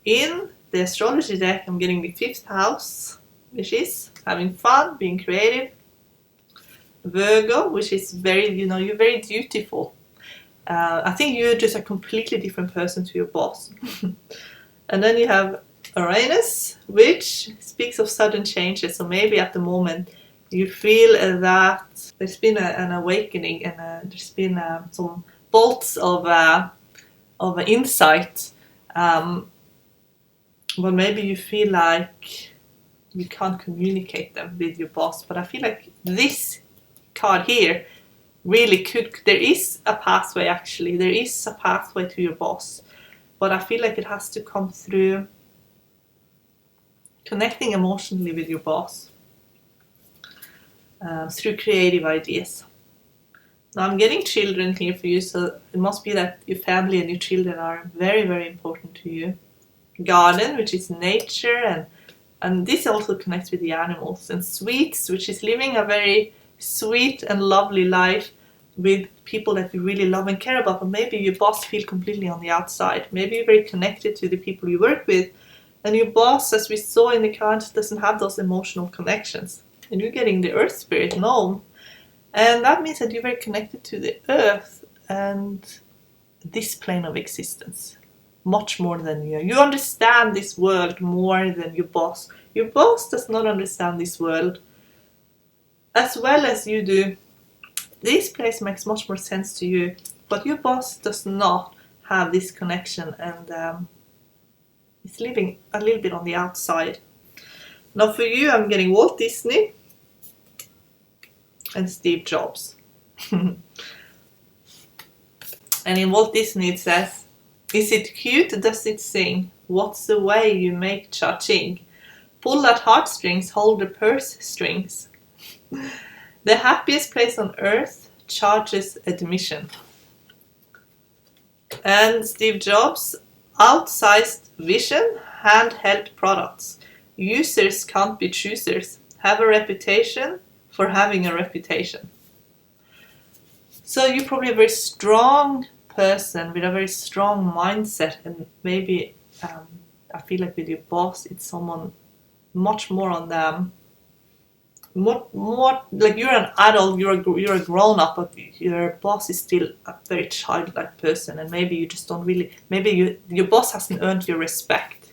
In the astrology deck, I'm getting the 5th house, which is having fun, being creative. Virgo, which is you're very dutiful. I think you're just a completely different person to your boss. And then you have Uranus, which speaks of sudden changes. So maybe at the moment you feel that there's been an awakening and there's been some bolts of insight. But maybe you feel like you can't communicate them with your boss. But I feel like this card here really there is a pathway actually. There is a pathway to your boss. But I feel like it has to come through connecting emotionally with your boss, through creative ideas. Now I'm getting children here for you, so it must be that your family and your children are very important to you. Garden, which is nature, and this also connects with the animals. And sweets, which is living a very sweet and lovely life with people that you really love and care about, but maybe your boss feels completely on the outside. Maybe you're very connected to the people you work with, and your boss, as we saw in the card, doesn't have those emotional connections. And you're getting the earth spirit known. And that means that you're very connected to the earth and this plane of existence. Much more than you. You understand this world more than your boss. Your boss does not understand this world as well as you do. This place makes much more sense to you, but your boss does not have this connection and is living a little bit on the outside. Now for you, I'm getting Walt Disney and Steve Jobs. And in Walt Disney it says, "Is it cute? Does it sing? What's the way you make cha-ching? Pull at heartstrings, hold the purse strings. The happiest place on earth charges admission." And Steve Jobs, outsized vision, handheld products. Users can't be choosers. Have a reputation for having a reputation. So you're probably a very strong person with a very strong mindset, and maybe I feel like with your boss, it's someone much more on them. More like you're an adult, you're a grown up, but your boss is still a very childlike person, and maybe you just don't really. Maybe your boss hasn't earned your respect.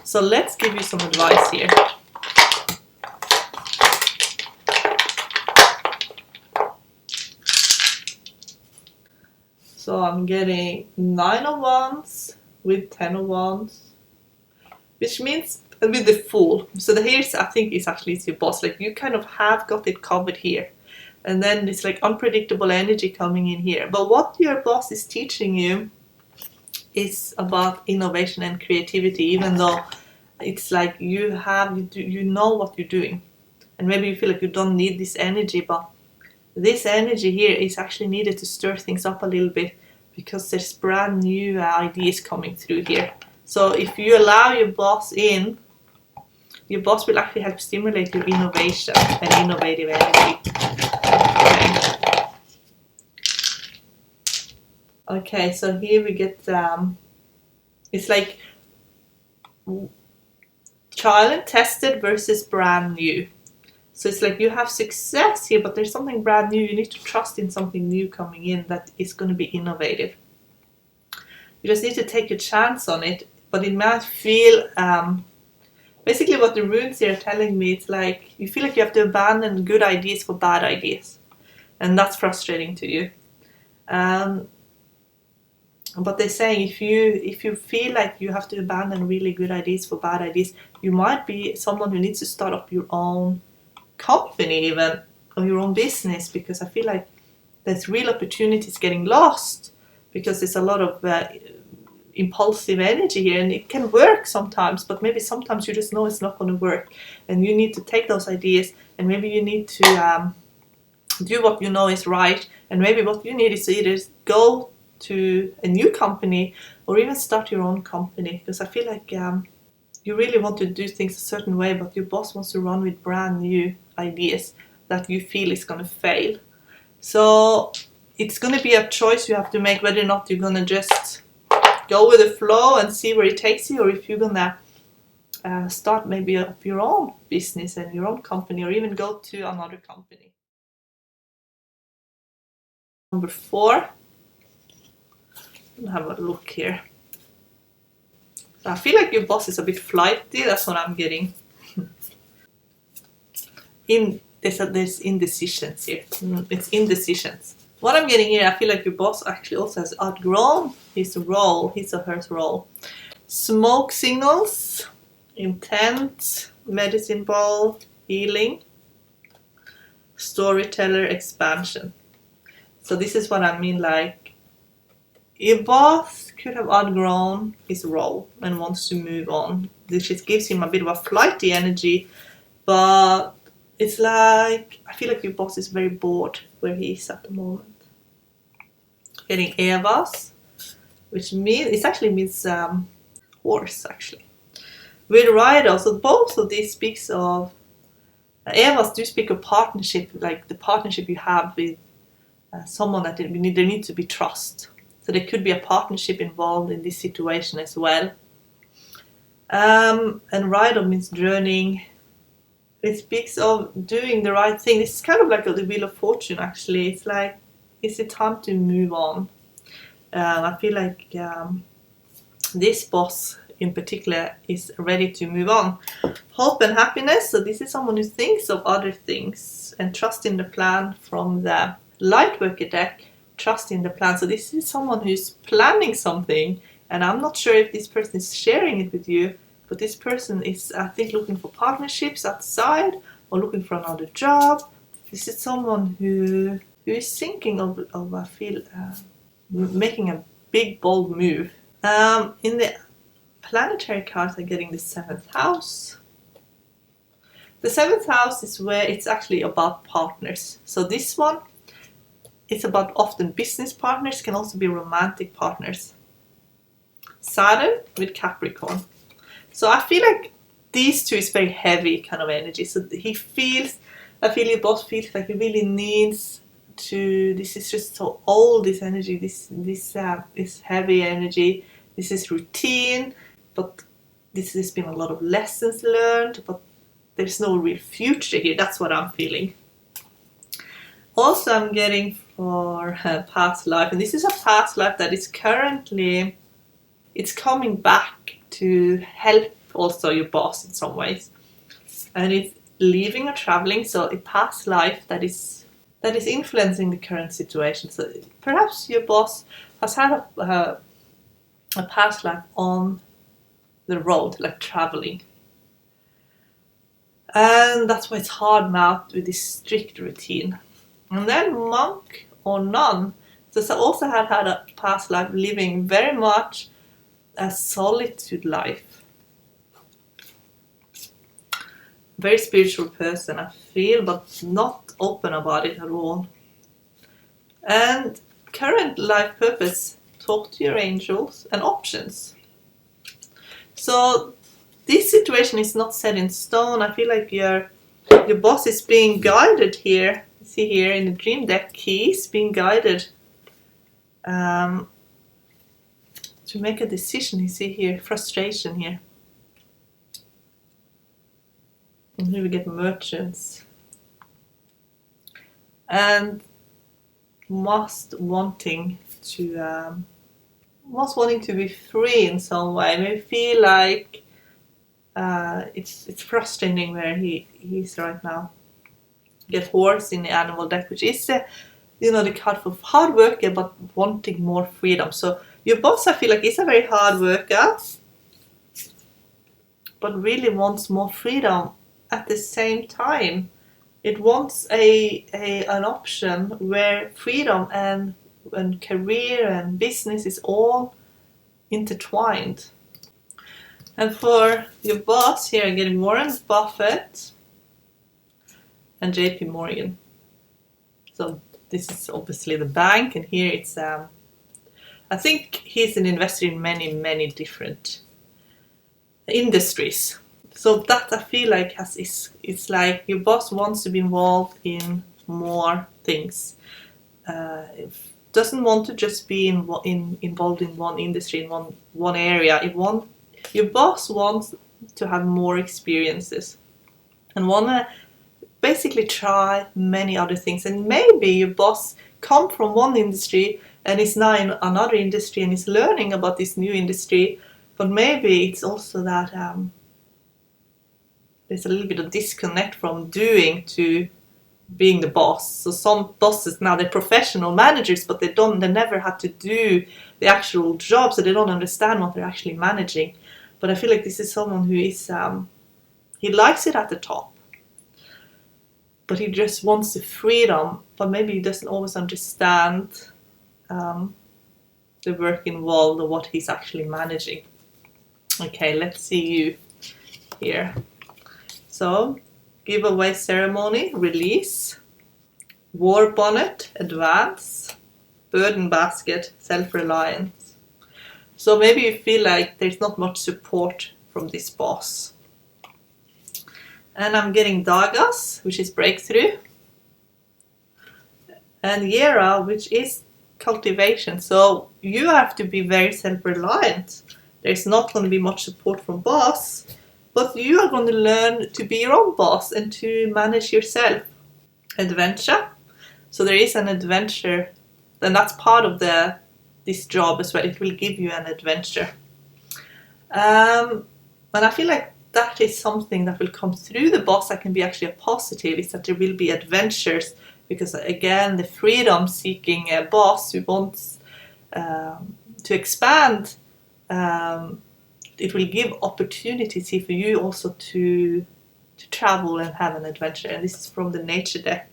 So let's give you some advice here. So I'm getting 9 of Wands with 10 of Wands, which means with the Fool. So the here's I think is actually it's your boss. Like you kind of have got it covered here. And then it's like unpredictable energy coming in here. But what your boss is teaching you is about innovation and creativity, even though it's like you know what you're doing. And maybe you feel like you don't need this energy, but this energy here is actually needed to stir things up a little bit because there's brand new ideas coming through here. So if you allow your boss in, your boss will actually help stimulate your innovation and innovative energy. Okay, so here we get, it's like trial and tested versus brand new. So it's like you have success here, but there's something brand new. You need to trust in something new coming in that is going to be innovative. You just need to take a chance on it, but it might feel, basically what the runes here are telling me, it's like you feel like you have to abandon good ideas for bad ideas. And that's frustrating to you. But they're saying if you feel like you have to abandon really good ideas for bad ideas, you might be someone who needs to start up your own company even, or your own business, because I feel like there's real opportunities getting lost because there's a lot of impulsive energy here, and it can work sometimes, but maybe sometimes you just know it's not going to work, and you need to take those ideas, and maybe you need to do what you know is right, and maybe what you need is to either go to a new company or even start your own company, because I feel like you really want to do things a certain way, but your boss wants to run with brand new ideas that you feel is going to fail. So it's going to be a choice you have to make, whether or not you're going to just go with the flow and see where it takes you, or if you're going to start maybe up your own business and your own company, or even go to another company. Number 4. I'll have a look here. So I feel like your boss is a bit flighty, that's what I'm getting. There's indecisions here. It's indecisions. What I'm getting here, I feel like your boss actually also has outgrown his role, his or her role. Smoke signals, intent, medicine ball, healing, storyteller, expansion. So this is what I mean, like your boss could have outgrown his role and wants to move on. This just gives him a bit of a flighty energy, but it's like I feel like your boss is very bored where he is at the moment. Getting Evas, which means it actually means horse actually. With rider, so both of these speaks of Evas do speak of partnership, like the partnership you have with someone that there needs to be trust. So there could be a partnership involved in this situation as well. And rider means journeying. It speaks of doing the right thing. This is kind of like the Wheel of Fortune actually. It's like, is it time to move on? I feel like this boss in particular is ready to move on. Hope and happiness. So this is someone who thinks of other things and trust in the plan from the Lightworker deck. Trust in the plan. So this is someone who's planning something, and I'm not sure if this person is sharing it with you, but this person is, I think, looking for partnerships outside or looking for another job. This is someone who is thinking of I feel, making a big, bold move. In the planetary cards, I'm getting the 7th house. The 7th house is where it's actually about partners. So this one, it's about often business partners, can also be romantic partners. Saturn with Capricorn. So I feel like these two is very heavy kind of energy. So I feel your boss feels like he really needs to, this is just so old, this energy, this heavy energy, this is routine, but this has been a lot of lessons learned, but there's no real future here. That's what I'm feeling. Also, I'm getting for past life, and this is a past life that is currently, it's coming back to help also your boss in some ways, and it's leaving or traveling. So a past life that is influencing the current situation. So perhaps your boss has had a past life on the road, like traveling. And that's why it's hard now with this strict routine. And then monk or nun, so I also had a past life living very much a solitude life. Very spiritual person, I feel, but not open about it at all. And current life purpose, talk to your angels and options. So this situation is not set in stone. I feel like your boss is being guided here. You see here in the dream deck, he's being guided to make a decision. You see here, frustration here. And here we get merchants. And most wanting to be free in some way. Maybe feel like it's frustrating where he's right now. Get horse in the animal deck, which is the card for hard worker but wanting more freedom. So your boss, I feel like, is a very hard worker but really wants more freedom at the same time. It wants an option where freedom and career and business is all intertwined. And for your boss here, I'm getting Warren Buffett and JP Morgan. So this is obviously the bank, and here it's I think he's an investor in many, many different industries. So that I feel like it's like your boss wants to be involved in more things. Doesn't want to just be involved in one industry, in one area. Your boss wants to have more experiences and want to basically try many other things. And maybe your boss come from one industry and is now in another industry and is learning about this new industry. But maybe it's also that there's a little bit of disconnect from doing to being the boss. So some bosses now, they're professional managers, but they never had to do the actual job, so they don't understand what they're actually managing. But I feel like this is someone who is he likes it at the top, but he just wants the freedom, but maybe he doesn't always understand the work involved or what he's actually managing. Okay, let's see you here. So, giveaway ceremony, release, war bonnet, advance, burden basket, self-reliance. So maybe you feel like there's not much support from this boss. And I'm getting Dagas, which is breakthrough, and Yera, which is cultivation. So you have to be very self-reliant. There's not going to be much support from boss, but you are going to learn to be your own boss and to manage yourself. Adventure. So there is an adventure, and that's part of this job as well. It will give you an adventure. And I feel like that is something that will come through the boss that can be actually a positive, is that there will be adventures, because again, the freedom-seeking boss who wants to expand, it will give opportunities here for you also to travel and have an adventure. And this is from the nature deck.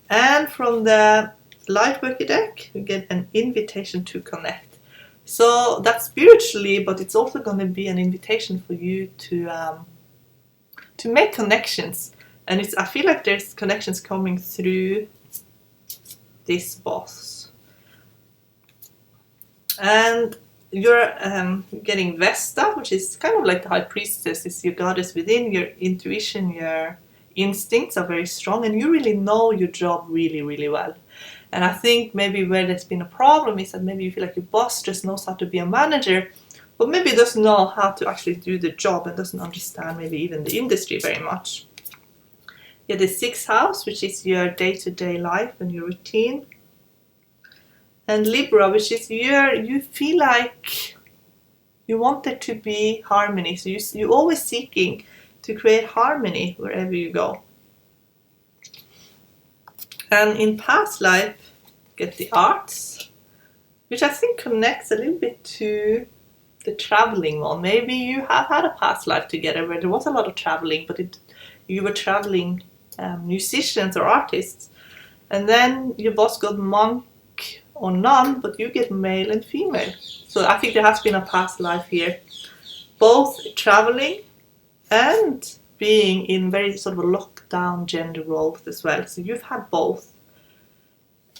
And from the light worker deck, we get an invitation to connect. So that's spiritually, but it's also going to be an invitation for you to make connections. And I feel like there's connections coming through this boss. And you're getting Vesta, which is kind of like the high priestess. It's your goddess within. Your intuition, your instincts are very strong, and you really know your job really, really well. And I think maybe where there's been a problem is that maybe you feel like your boss just knows how to be a manager, but maybe doesn't know how to actually do the job and doesn't understand maybe even the industry very much. You have the 6th house, which is your day-to-day life and your routine. And Libra, which is you feel like you want there to be harmony. So you're always seeking to create harmony wherever you go. And in past life, get the arts, which I think connects a little bit to the traveling one. Maybe you have had a past life together where there was a lot of traveling, but you were traveling musicians or artists, and then your boss got monk or nun, but you get male and female. So I think there has been a past life here, both traveling and being in very sort of a lockdown gender roles as well. So you've had both.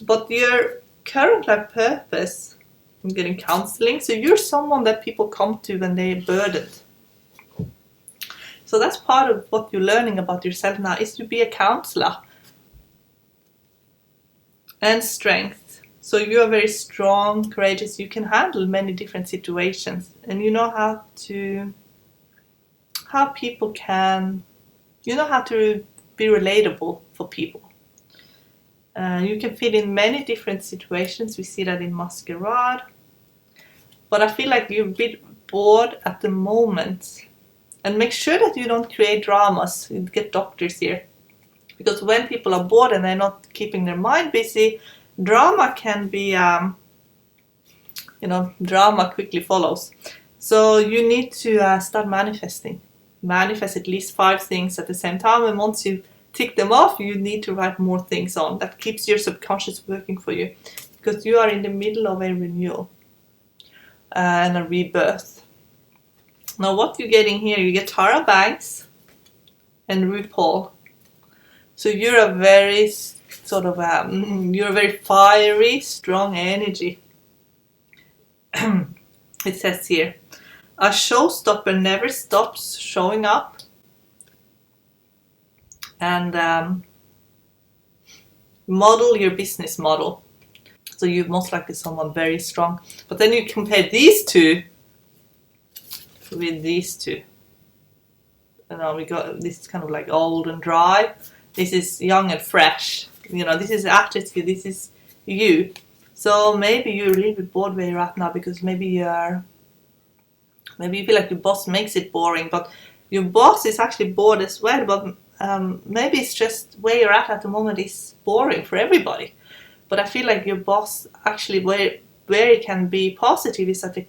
But your current life purpose, I'm getting counseling, so you're someone that people come to when they're burdened. So that's part of what you're learning about yourself now, is to be a counselor. And strength. So you are very strong, courageous, you can handle many different situations, and you know how to be relatable for people. You can fit in many different situations. We see that in Masquerade. But I feel like you're a bit bored at the moment. And make sure that you don't create dramas. You get doctors here. Because when people are bored and they're not keeping their mind busy, drama can be, drama quickly follows. So you need to start manifesting. Manifest at least 5 things at the same time, and once you tick them off, you need to write more things on. That keeps your subconscious working for you, because you are in the middle of a renewal and a rebirth. Now what you're getting here, you get Tara Banks and RuPaul. So you're a very you're a very fiery, strong energy. It says here, a showstopper never stops showing up. And model your business model. So you're most likely someone very strong. But then you compare these two with these two. We got this is kind of like old and dry. This is young and fresh. This is attitude. This is you. So maybe you're a little bit bored where you're at now, because maybe you feel like your boss makes it boring, but your boss is actually bored as well. But maybe it's just where you're at the moment is boring for everybody. But I feel like your boss actually, where it can be positive, is that it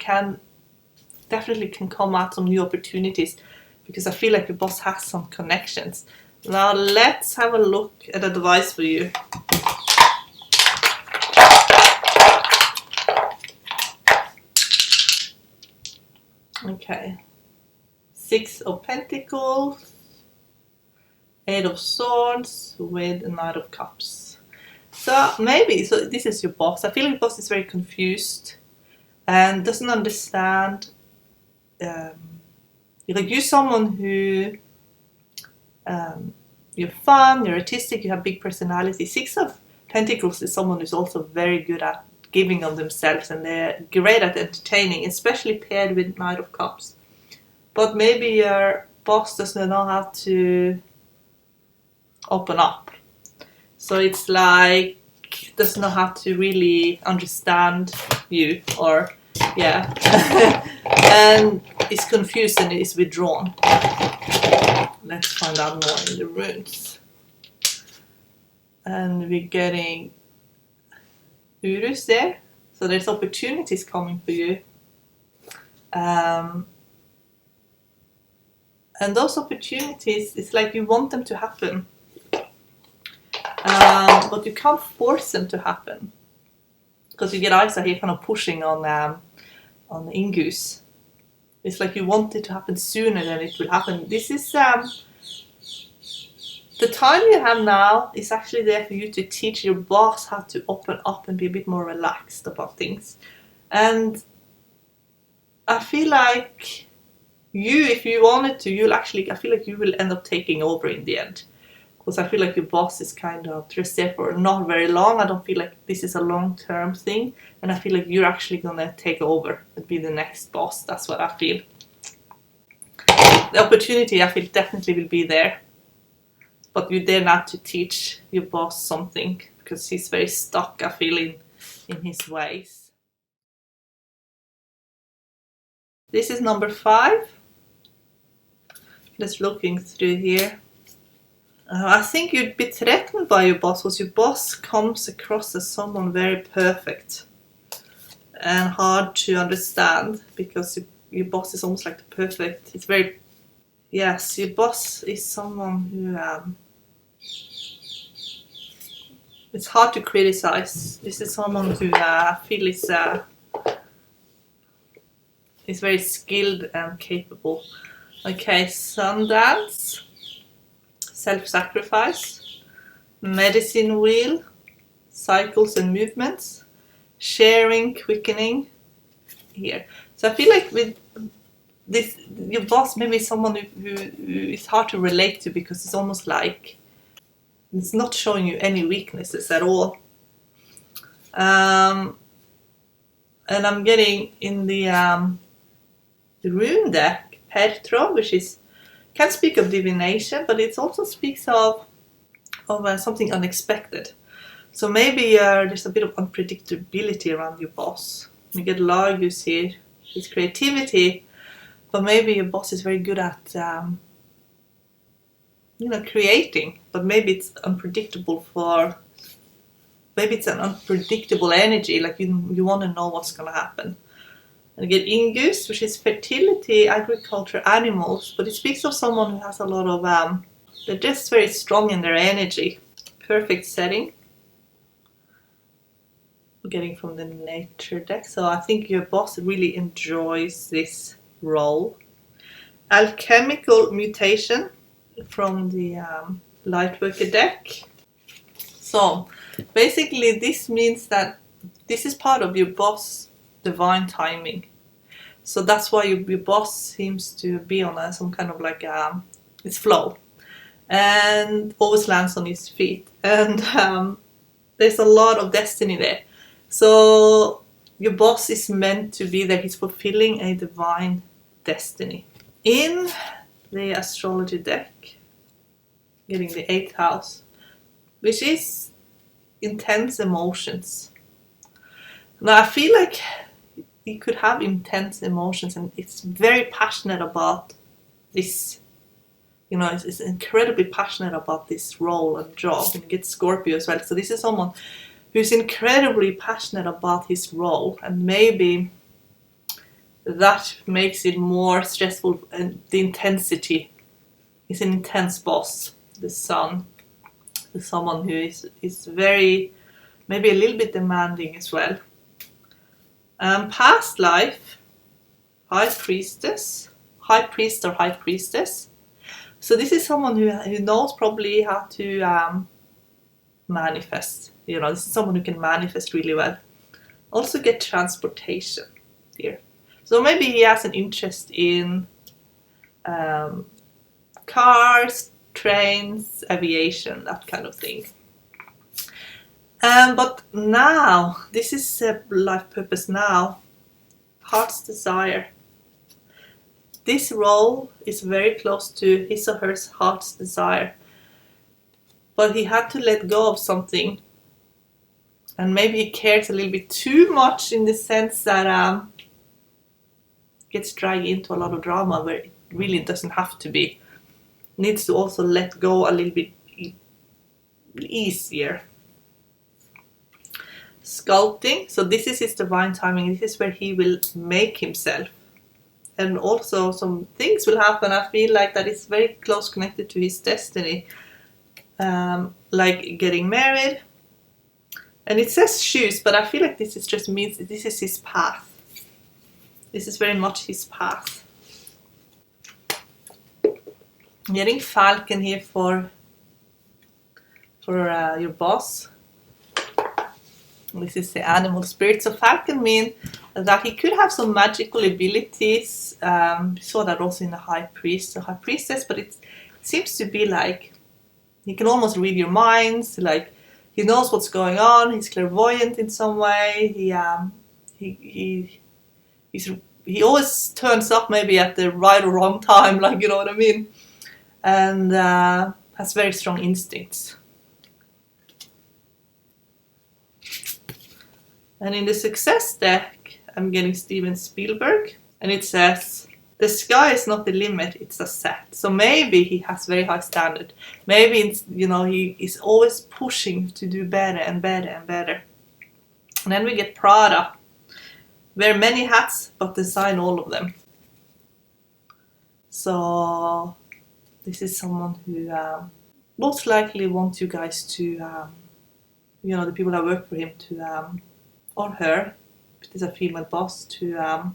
definitely can come out some new opportunities, because I feel like your boss has some connections. Now let's have a look at advice for you. Okay. 6 of Pentacles, 8 of Swords with a Knight of Cups. So this is your boss. I feel like your boss is very confused and doesn't understand. You're someone who you're fun, you're artistic, you have big personality. 6 of Pentacles is someone who's also very good at giving of themselves, and they're great at entertaining, especially paired with Knight of Cups. But maybe your boss doesn't know how to open up. So it's like, doesn't know how to really understand you, or and is confused and is withdrawn. Let's find out more in the runes. And we're getting Urus there. So there's opportunities coming for you. And those opportunities, it's like you want them to happen. But you can't force them to happen. Because you get Isa here kind of pushing on Ingus. It's like you want it to happen sooner than it will happen. This is the time you have now is actually there for you to teach your boss how to open up and be a bit more relaxed about things. And I feel like if you wanted to, I feel like you will end up taking over in the end. Because I feel like your boss is kind of just there for not very long. I don't feel like this is a long-term thing. And I feel like you're actually going to take over and be the next boss. That's what I feel. The opportunity, I feel, definitely will be there. But you dare not to teach your boss something, because he's very stuck, I feel, in his ways. This is number 5. Just looking through here. I think you'd be threatened by your boss, because your boss comes across as someone very perfect. and hard to understand, because your boss is almost like the perfect. It's very, yes, your boss is someone who it's hard to criticize. This is someone who I feel is very skilled and capable. Okay, Sundance, self-sacrifice, medicine wheel, cycles and movements, sharing, quickening, here. So I feel like with this, your boss maybe is someone who is hard to relate to, because it's almost like it's not showing you any weaknesses at all. And I'm getting in the rune deck, Pertro, which is can speak of divination, but it also speaks of something unexpected. So maybe there's a bit of unpredictability around your boss. You get Largus here, his creativity, but maybe your boss is very good at creating, but maybe it's unpredictable maybe it's an unpredictable energy, like you want to know what's going to happen. And you get Ingus, which is fertility, agriculture, animals, but it speaks of someone who has a lot of, they're just very strong in their energy. Perfect setting. I'm getting from the nature deck, so I think your boss really enjoys this role. Alchemical mutation from the Lightworker deck. So basically this means that this is part of your boss' divine timing. So that's why your boss seems to be on some kind of like its flow, and always lands on his feet. And there's a lot of destiny there. So your boss is meant to be there. He's fulfilling a divine destiny. In the astrology deck, getting the 8th house, which is intense emotions. Now I feel like you could have intense emotions, and it's very passionate about this. It's incredibly passionate about this role and job, and you get Scorpio as well. So this is someone who's incredibly passionate about his role, and maybe that makes it more stressful, and the intensity. He's an intense boss. The Sun is someone who is very, maybe a little bit demanding as well. Past life, High Priestess, High Priest or High Priestess. So this is someone who knows probably how to manifest. This is someone who can manifest really well. Also get transportation here. So maybe he has an interest in cars, trains, aviation, that kind of thing. But now, this is life purpose now. Heart's desire. This role is very close to his or her heart's desire. But he had to let go of something. And maybe he cares a little bit too much, in the sense that gets dragged into a lot of drama where it really doesn't have to be. Needs to also let go a little bit easier. Sculpting. So this is his divine timing. This is where he will make himself. And also some things will happen. I feel like that is very close connected to his destiny. Like getting married. And it says shoes, but I feel like this is just means this is his path. This is very much his path. I'm getting Falcon here for your boss. This is the animal spirit. So Falcon means that he could have some magical abilities. We saw that also in the High Priest, the High Priestess, but it seems to be like he can almost read your minds. Like he knows what's going on. He's clairvoyant in some way. He always turns up maybe at the right or wrong time. Like, you know what I mean? And has very strong instincts. And in the success deck, I'm getting Steven Spielberg, and it says, the sky is not the limit, it's a set. So maybe he has very high standard. Maybe it's, he is always pushing to do better and better and better. And then we get Prada, Wear many hats, but design all of them. So this is someone who most likely wants you guys to, the people that work for him to, or her, if it is a female boss, to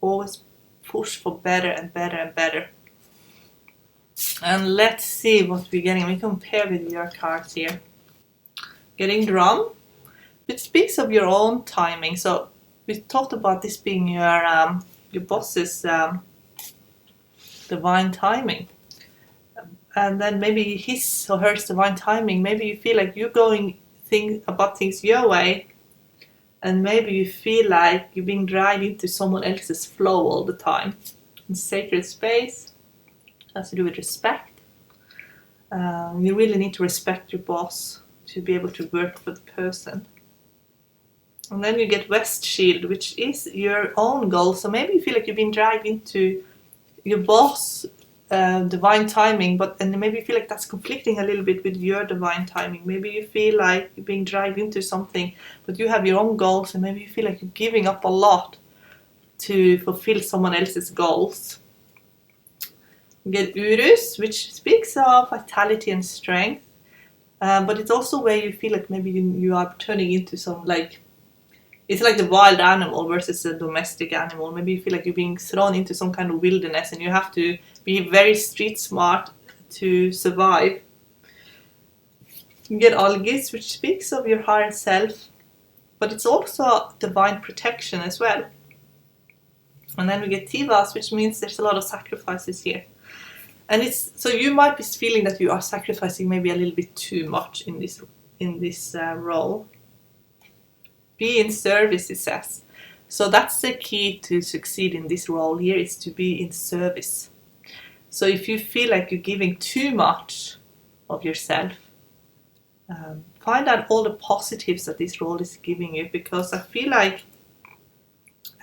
always push for better and better and better. And let's see what we're getting. We compare with your cards here. Getting drum, which speaks of your own timing. So we talked about this being your boss's divine timing. And then maybe his or hers divine timing. Maybe you feel like you're going about things your way, and maybe you feel like you're being dragged into someone else's flow all the time. In sacred space, has to do with respect. You really need to respect your boss to be able to work for the person. And then you get West Shield, which is your own goal. So maybe you feel like you're being dragged into your boss divine timing, and maybe you feel like that's conflicting a little bit with your divine timing. Maybe you feel like you're being dragged into something, but you have your own goals, and maybe you feel like you're giving up a lot to fulfill someone else's goals. You get Urus, which speaks of vitality and strength, but it's also where you feel like maybe you are turning into some, like, it's like the wild animal versus the domestic animal. Maybe you feel like you're being thrown into some kind of wilderness and you have to be very street smart to survive. You get Algis, which speaks of your higher self, but it's also divine protection as well. And then we get Tivas, which means there's a lot of sacrifices here. And it's so you might be feeling that you are sacrificing maybe a little bit too much in this role. Be in service, it says. So that's the key to succeed in this role here, is to be in service. So if you feel like you're giving too much of yourself, find out all the positives that this role is giving you, because I feel like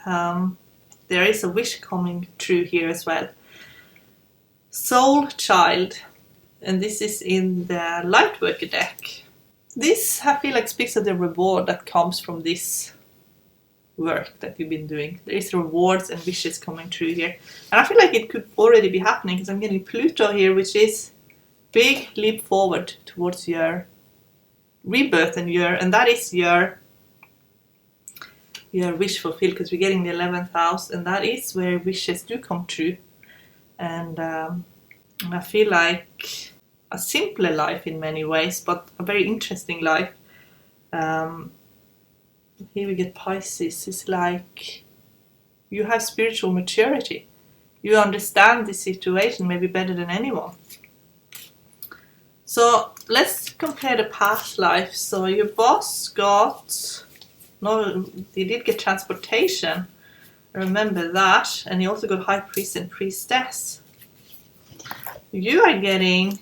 there is a wish coming true here as well. Soul Child, and this is in the Lightworker deck. This, I feel like, speaks of the reward that comes from this work that you've been doing. There is rewards and wishes coming through here. And I feel like it could already be happening, because I'm getting Pluto here, which is big leap forward towards your rebirth, and that is your wish fulfilled, because we're getting the 11th house, and that is where wishes do come true. And I feel like a simpler life in many ways, but a very interesting life. Here we get Pisces. It's like you have spiritual maturity. You understand the situation maybe better than anyone. So let's compare the past life. So your boss he did get transportation. Remember that. And he also got High Priest and Priestess. You are getting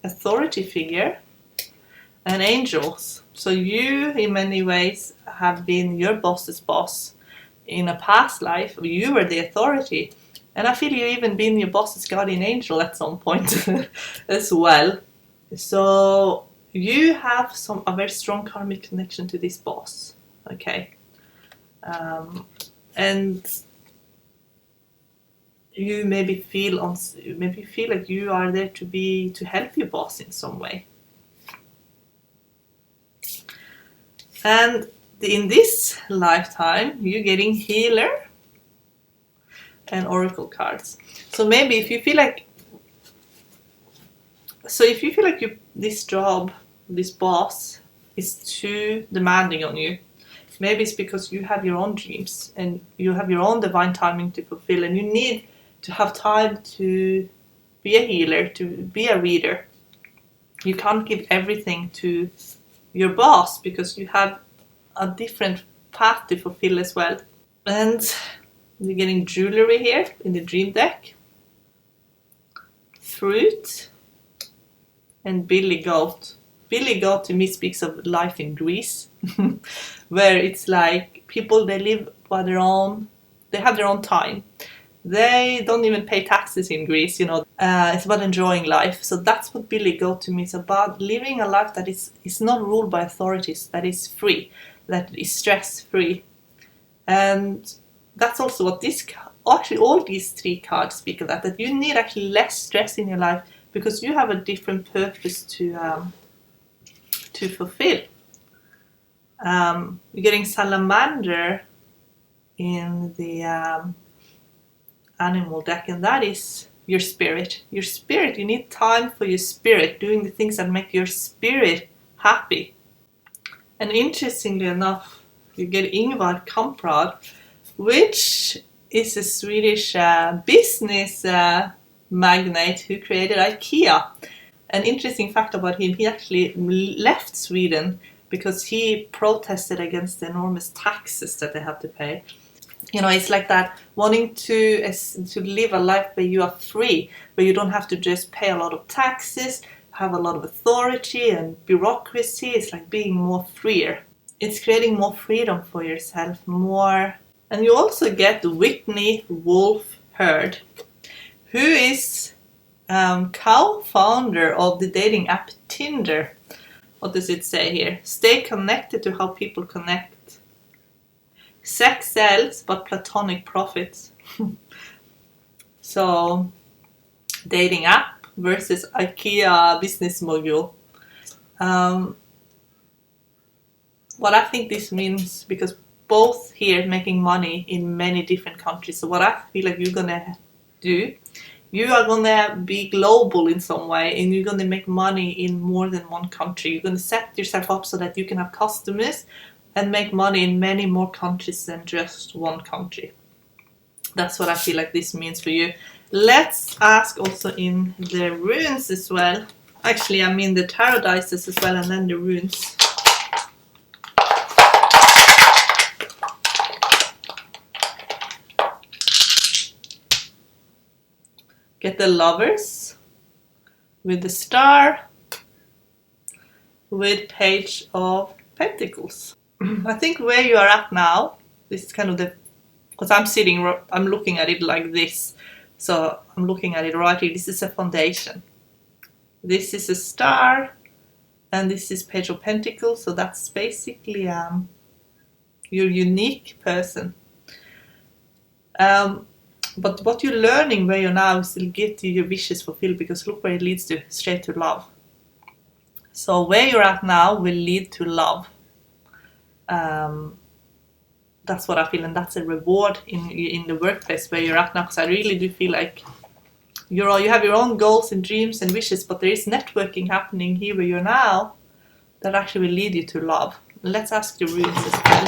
authority figure and angels. So you, in many ways, have been your boss's boss in a past life. You were the authority. And I feel you even been your boss's guardian angel at some point as well. So you have a very strong karmic connection to this boss. Okay. And you maybe feel like you are there to help your boss in some way. And in this lifetime, you're getting healer and oracle cards. So maybe if you feel like this job, this boss is too demanding on you, maybe it's because you have your own dreams and you have your own divine timing to fulfill, and you need to have time to be a healer, to be a reader. You can't give everything to your boss because you have a different path to fulfill as well. And you're getting jewelry here in the dream deck. Fruit and Billy Goat. Billy Goat to me speaks of life in Greece, where it's like people, they live by their own, they have their own time. They don't even pay taxes in Greece, It's about enjoying life. So that's what Billy Goat to me is about, living a life that is not ruled by authorities, that is free, that is stress-free. And that's also what actually all these three cards speak of, that you need actually less stress in your life because you have a different purpose to fulfill. You're getting salamander in the animal deck, and that is your spirit. Your spirit, you need time for your spirit, doing the things that make your spirit happy. And interestingly enough, you get Ingvar Kamprad, which is a Swedish business magnate who created IKEA. An interesting fact about him, he actually left Sweden because he protested against the enormous taxes that they have to pay. You know, it's like that, wanting to live a life where you are free, where you don't have to just pay a lot of taxes, have a lot of authority and bureaucracy. It's like being more freer. It's creating more freedom for yourself, more. And you also get Whitney Wolf Herd, who is co-founder of the dating app Tinder. What does it say here? Stay connected to how people connect. Sex sells, but platonic profits. So, dating app versus IKEA business mogul. What I think this means, because both here making money in many different countries. So what I feel like you're gonna do, you are gonna be global in some way, and you're gonna make money in more than one country. You're gonna set yourself up so that you can have customers and make money in many more countries than just one country. That's what I feel like this means for you. Let's ask also in the runes as well. Actually, I mean the tarot dices as well, and then the runes. Get the Lovers with the Star, with Page of Pentacles. I think where you are at now, this is kind of because I'm looking at it like this. So I'm looking at it right here. This is a foundation. This is a Star, and this is Page of Pentacles. So that's basically your unique person. But what you're learning where you're now is to get your wishes fulfilled, because look where it leads to, straight to love. So where you're at now will lead to love. That's what I feel, and that's a reward in the workplace where you're at now, because I really do feel like you have your own goals and dreams and wishes, but there is networking happening here where you're now that actually will lead you to love. Let's ask the runes as well.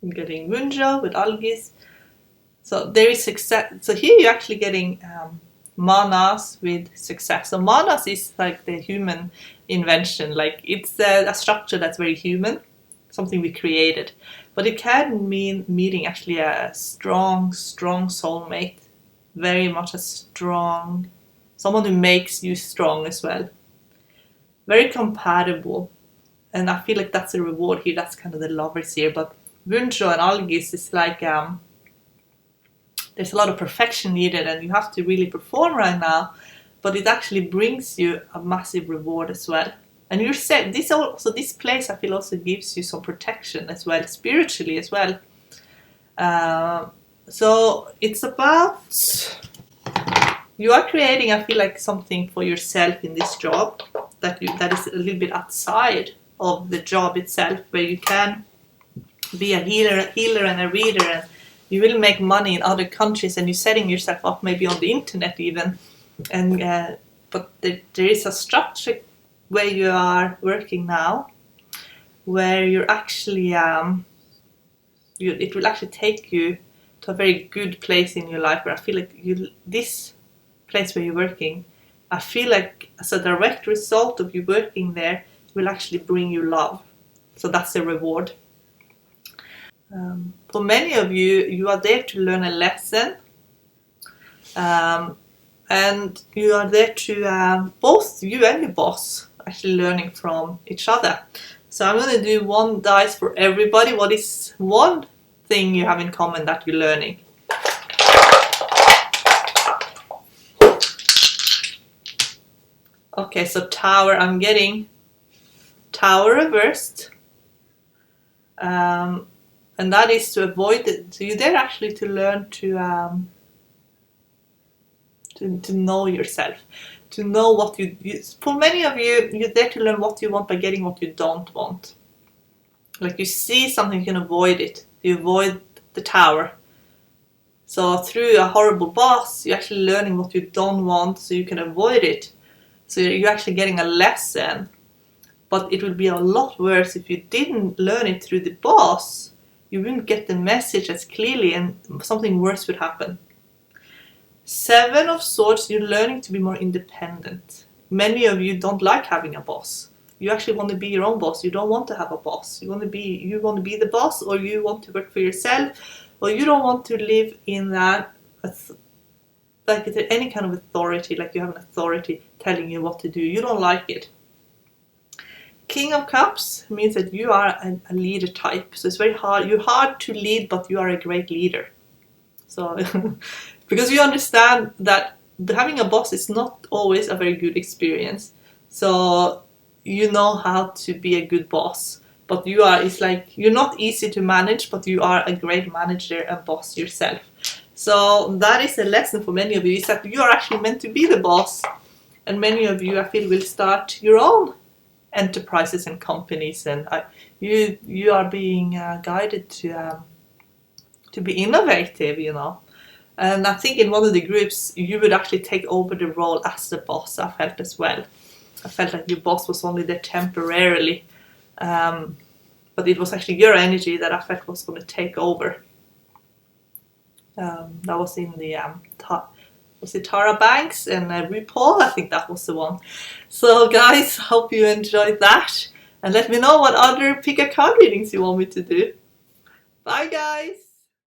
I'm getting Wunjo with Algis. So there is success. So here you're actually getting Manas with success. So Manas is like the human invention. Like it's a structure that's very human, something we created. But it can mean meeting actually a strong soulmate. Very much someone who makes you strong as well. Very compatible. And I feel like that's a reward here. That's kind of the lovers here. But Wunjo and Algis is like there's a lot of perfection needed, and you have to really perform right now, but it actually brings you a massive reward as well. And you're safe. This place I feel also gives you some protection as well, spiritually as well. So it's about, you are creating, I feel like, something for yourself in this job that is a little bit outside of the job itself, where you can be a healer and a reader, and you will make money in other countries, and you're setting yourself up maybe on the internet even. And but there is a structure where you are working now, where you're actually it will actually take you to a very good place in your life, where I feel like this place where you're working, I feel like as a direct result of you working there will actually bring you love. So that's a reward. For many of you, you are there to learn a lesson, and you are there to both you and your boss actually learning from each other. So I'm going to do one dice for everybody. What is one thing you have in common that you're learning? Okay, so tower, I'm getting tower reversed. And that is to avoid it. So you're there actually to learn to know yourself, to know what you. For many of you, you're there to learn what you want by getting what you don't want. Like you see something, you can avoid it. You avoid the tower. So through a horrible boss, you're actually learning what you don't want so you can avoid it. So you're actually getting a lesson. But it would be a lot worse if you didn't learn it through the boss. You wouldn't get the message as clearly and something worse would happen. Seven of Swords, you're learning to be more independent. Many of you don't like having a boss. You actually want to be your own boss. You don't want to have a boss. You want to be the boss, or you want to work for yourself, or you don't want to live in that like any kind of authority, like you have an authority telling you what to do. You don't like it. King of Cups means that you are a leader type. So it's very hard. You're hard to lead, but you are a great leader. So because you understand that having a boss is not always a very good experience. So you know how to be a good boss. But it's like you're not easy to manage, but you are a great manager and boss yourself. So that is a lesson for many of you, is that you are actually meant to be the boss. And many of you, I feel, will start your own enterprises and companies, and you are being guided to be innovative, And I think in one of the groups you would actually take over the role as the boss. I felt as well. I felt like your boss was only there temporarily, but it was actually your energy that I felt was going to take over. That was in the was it Tara Banks and RuPaul? I think that was the one. So guys, hope you enjoyed that. And let me know what other pick a card readings you want me to do. Bye guys!